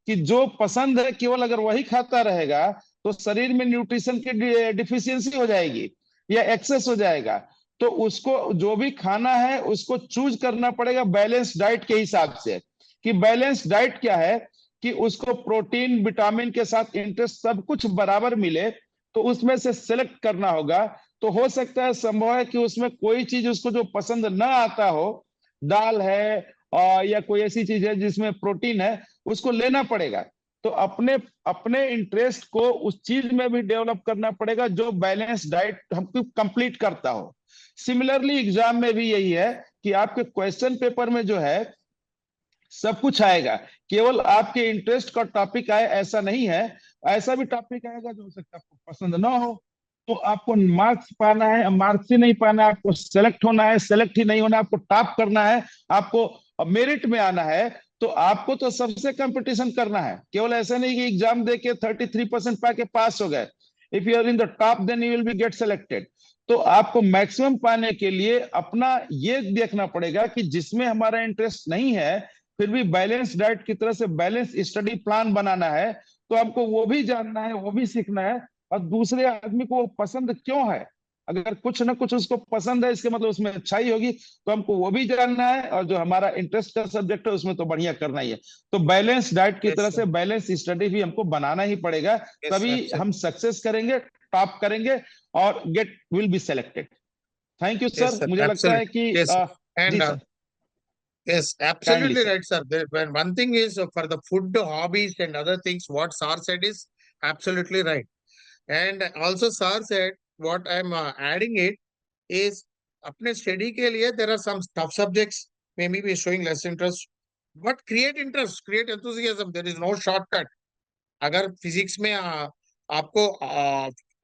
कि जो पसंद है केवल अगर वही खाता रहेगा तो शरीर में न्यूट्रिशन की डिफिशियंसी हो जाएगी या एक्सेस हो जाएगा। तो उसको जो भी खाना है उसको चूज करना पड़ेगा बैलेंस डाइट के हिसाब से। कि बैलेंस डाइट क्या है, कि उसको प्रोटीन विटामिन के साथ इंटरेस्ट सब कुछ बराबर मिले, तो उसमें से सेलेक्ट करना होगा। तो हो सकता है, संभव है कि उसमें कोई चीज उसको जो पसंद ना आता हो, दाल है या कोई ऐसी चीज है जिसमें प्रोटीन है, उसको लेना पड़ेगा। तो अपने अपने इंटरेस्ट को उस चीज में भी डेवलप करना पड़ेगा जो बैलेंस डाइट हमको कंप्लीट करता हो। सिमिलरली एग्जाम में भी यही है कि आपके क्वेश्चन पेपर में जो है सब कुछ आएगा, केवल आपके इंटरेस्ट का टॉपिक आए ऐसा नहीं है। ऐसा भी टॉपिक आएगा जो हो सकता है आपको पसंद ना हो, तो आपको मार्क्स पाना है, मार्क्स ही नहीं पाना है, आपको सेलेक्ट होना है, सेलेक्ट ही नहीं होना, आपको टॉप करना है, आपको मेरिट में आना है। तो आपको तो सबसे कंपटीशन करना है, केवल ऐसा नहीं कि एग्जाम दे के 33% पाके पास हो गए। If you are in the top then you will be get selected. तो आपको मैक्सिमम पाने के लिए अपना ये देखना पड़ेगा कि जिसमें हमारा इंटरेस्ट नहीं है, फिर भी बैलेंस डाइट की तरह से बैलेंस स्टडी प्लान बनाना है। तो हमको वो भी जानना है, वो भी सीखना है, और दूसरे आदमी को वो पसंद क्यों है। अगर कुछ ना कुछ उसको पसंद है इसके मतलब उसमें अच्छाई होगी, तो हमको वो भी जानना है, और जो हमारा इंटरेस्ट का सब्जेक्ट है उसमें तो बढ़िया करना ही है। तो बैलेंस डाइट की Yes, तरह sir. से बैलेंस स्टडी भी हमको बनाना ही पड़ेगा, Yes, तभी absolutely. हम सक्सेस करेंगे, टॉप करेंगे और get will be selected. Thank you Yes, sir. sir. मुझे लगता है Absolutely. कि Yes. जी And sir, yes, kindly absolutely sir. right, sir. When one thing is for the food hobbies and other things, what Sir said is absolutely right. And also Sir said, what I'm adding it is, अपने study के लिए there are some tough subjects, maybe we showing less interest, but create interest, create enthusiasm. There is no shortcut. अगर physics में आपको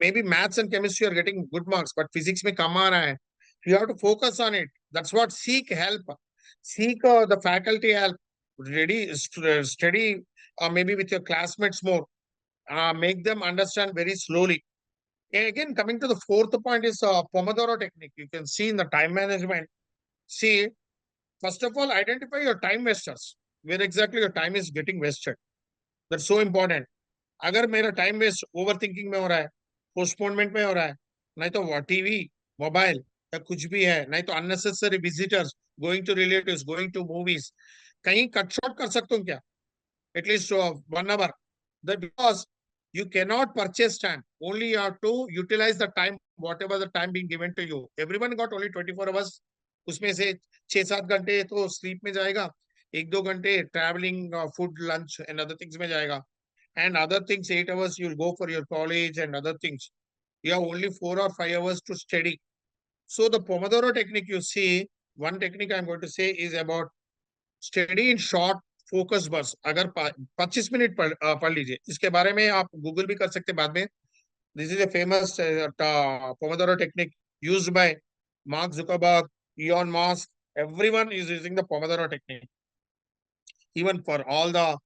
maybe maths and chemistry are getting good marks, but physics में कम आ रहा है, you have to focus on it. That's what seek help. Seek the faculty help. Study maybe with your classmates more. Make them understand very slowly. And again, coming to the fourth point is Pomodoro technique. You can see in the time management. See, first of all, identify your time wasters. Where exactly your time is getting wasted. That's so important. अगर मेरा time waste over thinking में हो रहा है, postponement में हो रहा है, नहीं तो टीवी, मोबाइल, या कुछ भी है, नहीं तो unnecessary visitors, going to relatives, going to movies, कहीं कट शॉर्ट कर सकते हो क्या? At least 1 hour. That because you cannot purchase time. Only you have to utilize the time, whatever the time being given to you. Everyone got only 24 hours. उसमें से 6-7 घंटे तो sleep में जाएगा, 1-2 घंटे travelling, food, lunch and other things में जाएगा, and other things 8 hours you'll go for your college and other things. You have only 4 or 5 hours to study. So the Pomodoro technique, you see, one technique I'm going to say is about study in short focus bursts. अगर 25 minute पढ़ लीजिए, इसके बारे में आप Google भी कर सकते हैं बाद में. This is a famous Pomodoro technique used by Mark Zuckerberg, Elon Musk. Everyone is using the Pomodoro technique. Even for all the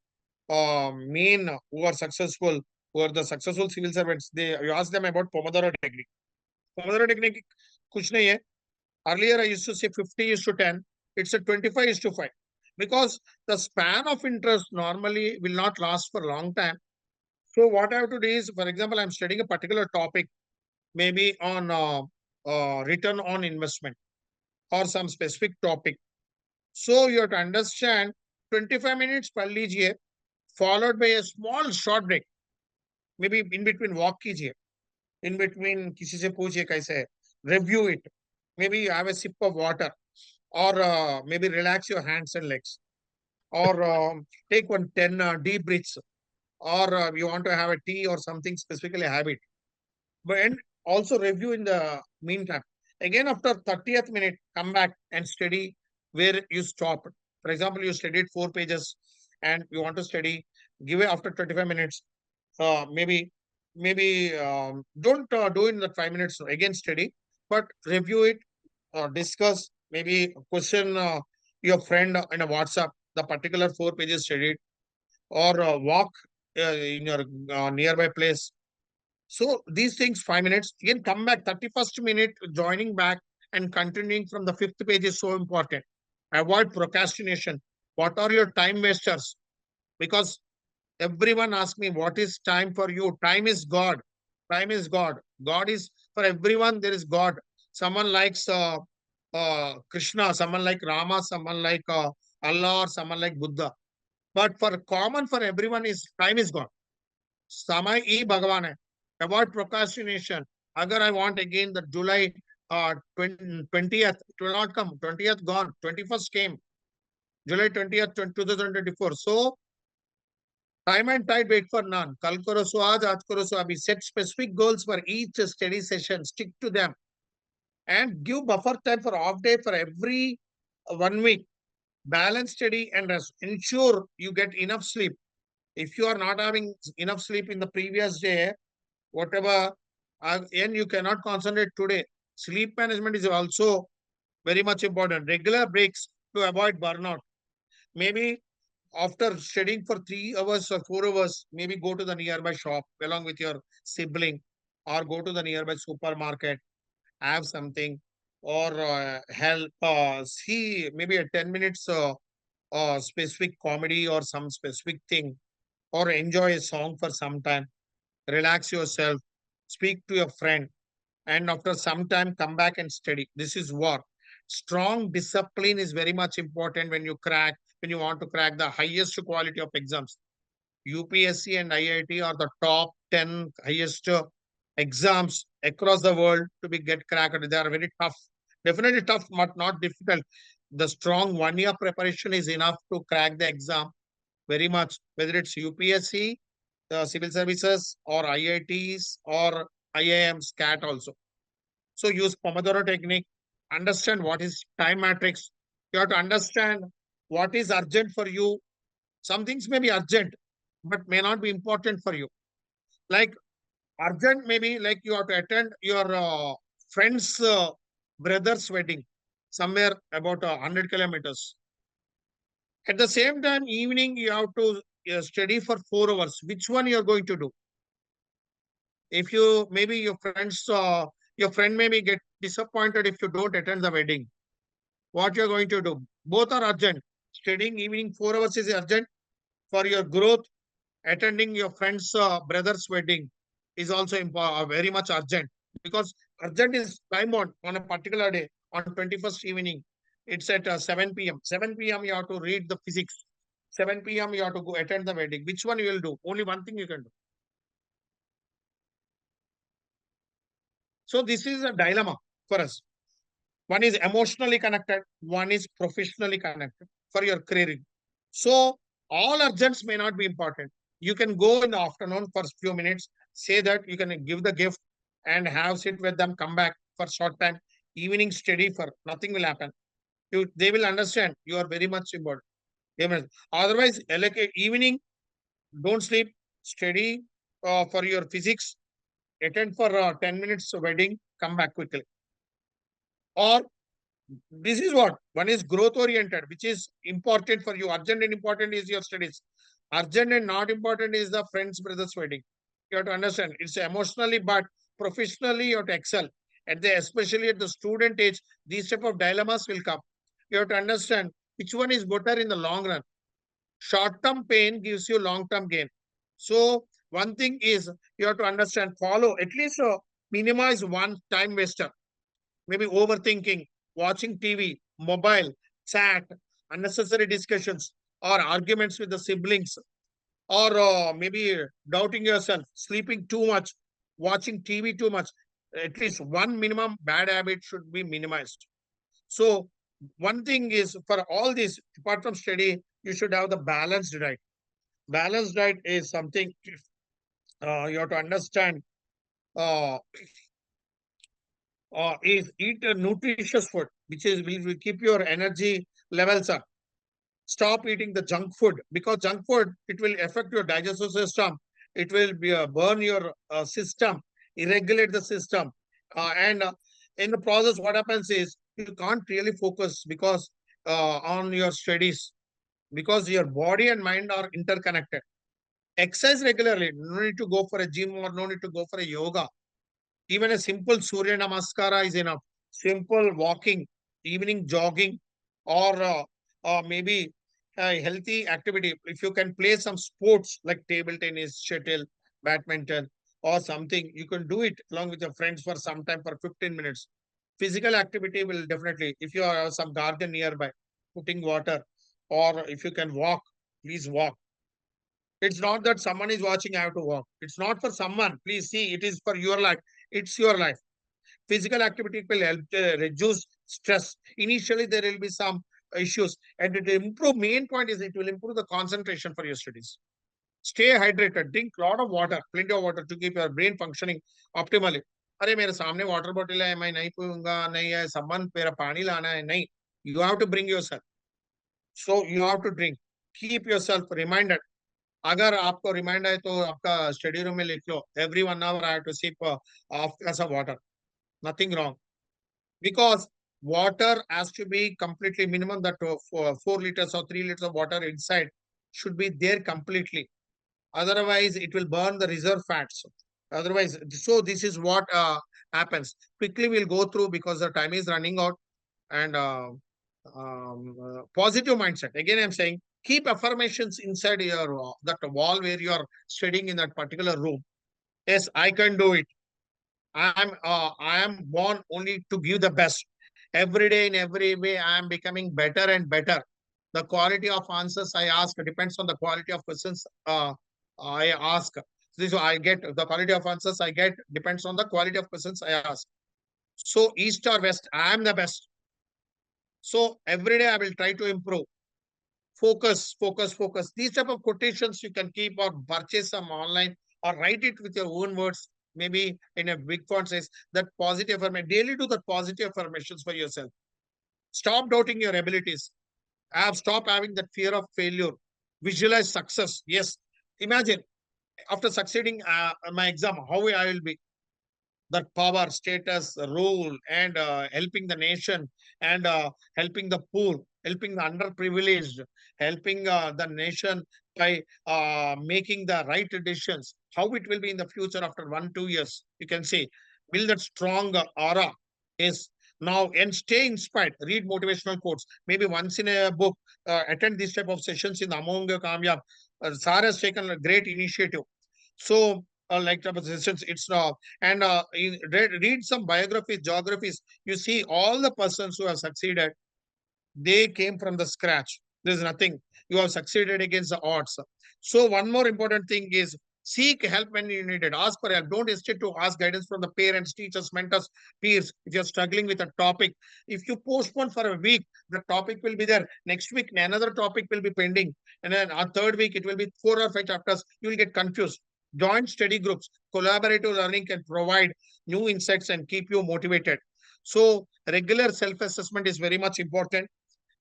main who are successful, who are the successful civil servants, you ask them about Pomodoro technique. Pomodoro technique कुछ नहीं है. Earlier, I used to say 50:10. It's a 25:5. Because the span of interest normally will not last for a long time. So what I have to do is, for example, I'm studying a particular topic, maybe on return on investment or some specific topic. So you have to understand 25 minutes per lijiye, followed by a small short break. Maybe in between walk कीजिए, in between किसी से पूछिए कैसे है, review it. Maybe have a sip of water, or maybe relax your hands and legs, or take 10 deep breaths, or you want to have a tea or something specifically have it. But and also review in the meantime. Again, after 30th minute, come back and study where you stopped. For example, you studied 4 pages and you want to study, give it after 25 minutes. Maybe don't do in the 5 minutes again study, but review it, discuss, maybe question your friend in a WhatsApp, the particular 4 pages studied, or walk in your nearby place. So these things, 5 minutes, again come back, 31st minute, joining back and continuing from the 5th page is so important. Avoid procrastination. What are your time wasters? Because everyone asks me, what is time for you? Time is God. Time is God. God is for everyone. There is God. Someone likes Krishna, someone like Rama, someone like Allah, or someone like Buddha. But for common for everyone is time is God. Samay e Bhagavan hai. Avoid procrastination. Agar I want again the July 20th, it will not come. 20th gone. 21st came. July 20th, 2024. So time and tide wait for none. Kal karo so aaj karo so abhi. Set specific goals for each study session. Stick to them. And give buffer time for off day for every 1 week. Balance study and rest. Ensure you get enough sleep. If you are not having enough sleep in the previous day, whatever, and you cannot concentrate today. Sleep management is also very much important. Regular breaks to avoid burnout. Maybe after studying for 3 hours or 4 hours, maybe go to the nearby shop along with your sibling, or go to the nearby supermarket, have something, or help see maybe a 10 minutes specific comedy or some specific thing, or enjoy a song for some time, relax yourself, speak to your friend, and after some time come back and study. This is war. Strong discipline is very much important when you want to crack the highest quality of exams. UPSC and IIT are the top 10 highest exams across the world to be get cracked. They are very tough, definitely tough, but not difficult. The strong 1 year preparation is enough to crack the exam very much, whether it's UPSC, civil services, or IITs, or IIMs, CAT also. So use Pomodoro technique, understand what is time matrix. You have to understand what is urgent for you. Some things may be urgent, but may not be important for you. Like urgent, maybe like you have to attend your friend's brother's wedding somewhere about 100 kilometers. At the same time, evening, you have to study for 4 hours. Which one you are going to do? If you, maybe your friend maybe get disappointed if you don't attend the wedding. What you're going to do? Both are urgent. Studying evening 4 hours is urgent for your growth. Attending your friend's brother's wedding is also very much urgent, because Urgent is time bound on a particular day, on 21st evening. It's at 7 p.m. 7 p.m. you have to read the physics. 7 p.m. you have to go attend the wedding. Which one you will do? Only one thing you can do. So this is a dilemma for us. One is emotionally connected, one is professionally connected for your career. So all urgents may not be important. You can go in the afternoon for a few minutes, say that you can give the gift and have sit with them, come back for short time, evening study for nothing will happen. They will understand you are very much important. Otherwise, allocate evening, don't sleep, study for your physics, attend for 10 minutes wedding, come back quickly. Or this is what one is growth oriented, which is important for you. Urgent and important is your studies. Urgent and not important is the friend's brother's wedding. You have to understand it's emotionally, but professionally you have to excel. Especially at the student age, these type of dilemmas will come. You have to understand which one is better in the long run. Short-term pain gives you long-term gain. So one thing is you have to understand, follow, at least minimize one time waster. Maybe overthinking, watching TV, mobile, chat, unnecessary discussions, or arguments with the siblings, or maybe doubting yourself, sleeping too much, watching TV too much. At least one minimum bad habit should be minimized. So one thing is for all this, apart from study, you should have the balanced diet. Balanced diet is something you have to understand. Uh, is eat a nutritious food, which is will keep your energy levels up. Stop eating the junk food, because junk food, it will affect your digestive system. It will be burn your system, irregulate the system, and in the process, what happens is you can't really focus because on your studies, because your body and mind are interconnected. Exercise regularly. No need to go for a gym or no need to go for a yoga. Even a simple Surya Namaskara is enough. Simple walking, evening jogging, or maybe a healthy activity. If you can play some sports like table tennis, shuttle, badminton, or something, you can do it along with your friends for some time for 15 minutes. Physical activity will definitely, if you have some garden nearby, putting water, or if you can walk, please walk. It's not that someone is watching, I have to walk. It's not for someone. Please see, it is for your life. It's your life. Physical activity will help reduce stress. Initially, there will be some issues, and it will improve. Main point is it will improve the concentration for your studies. Stay hydrated. Drink a lot of water, plenty of water to keep your brain functioning optimally. अरे मेरे सामने water bottle है, मैं नहीं पीऊंगा, नहीं है सामान मेरा पानी लाना है, नहीं. You have to bring yourself. So you have to drink. Keep yourself reminded. अगर आपको रिमाइंड है तो आपका स्टडी रूम में लिख लो, every 1 hour I have to sip half glass of water. Nothing wrong, because water has to be completely minimum that 4 liters or 3 liters of water inside should be there completely. Otherwise, it will burn the reserve fats. Otherwise, so this is what happens. Quickly, we'll go through because the time is running out. And positive mindset. Again, I'm saying keep affirmations inside your that wall where you are studying in that particular room. Yes, I can do it. I am born only to give the best. Every day, in every way, I am becoming better and better. The quality of answers I ask depends on the quality of questions I ask. This I get the quality of answers I get depends on the quality of questions I ask. So east or west, I am the best. So every day I will try to improve. Focus, focus, focus. These type of quotations you can keep or purchase some online or write it with your own words. Maybe in a big font says that positive affirmation. Daily do that positive affirmations for yourself. Stop doubting your abilities. Stop having that fear of failure. Visualize success. Yes. Imagine after succeeding my exam, how I will be. That power, status, role, and helping the nation, and helping the poor, helping the underprivileged, helping the nation by making the right decisions. How it will be in the future after 1-2 years, you can see. Build that strong aura is now, and stay inspired. Read motivational quotes. Maybe once in a book, attend these type of sessions in Among Kamyab. Sar has taken a great initiative. So like it's and read some biographies, geographies. You see all the persons who have succeeded, they came from the scratch. There's nothing. You have succeeded against the odds. So one more important thing is seek help when you need it. Ask for help. Don't hesitate to ask guidance from the parents, teachers, mentors, peers. If you're struggling with a topic, if you postpone for a week, the topic will be there. Next week, another topic will be pending. And then a third week, it will be 4 or 5 chapters. You will get confused. Join study groups. Collaborative learning can provide new insights and keep you motivated. So regular self-assessment is very much important.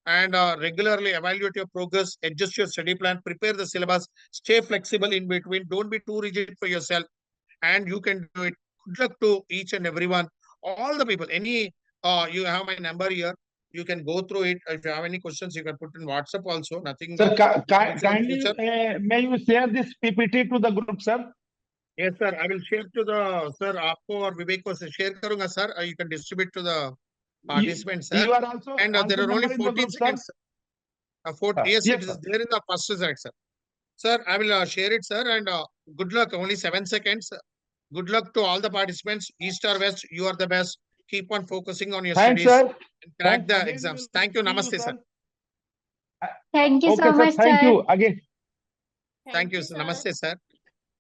And regularly evaluate your progress, adjust your study plan, prepare the syllabus, stay flexible in between. Don't be too rigid for yourself, and you can do it. Good luck to each and everyone, all the people. You have my number here. You can go through it. If you have any questions, you can put in WhatsApp also. Nothing. Sir, future. kindly may you share this PPT to the group, sir? Yes, sir. I will share to the sir. आपको और विवेक को share करूँगा, sir. You can distribute to the participants, sir. You are also And there are only 14 seconds. Yes, yes, it is sir. there in the first slide, sir. Sir, I will share it, sir. And good luck. Only 7 seconds. Good luck to all the participants. East or West, you are the best. Keep on focusing on your Thanks, studies sir. and crack the Again, exams. we'll Thank you. see Namaste, sir. Thank you Okay, so sir. much, Thank sir. you again. Thank you. Namaste, sir.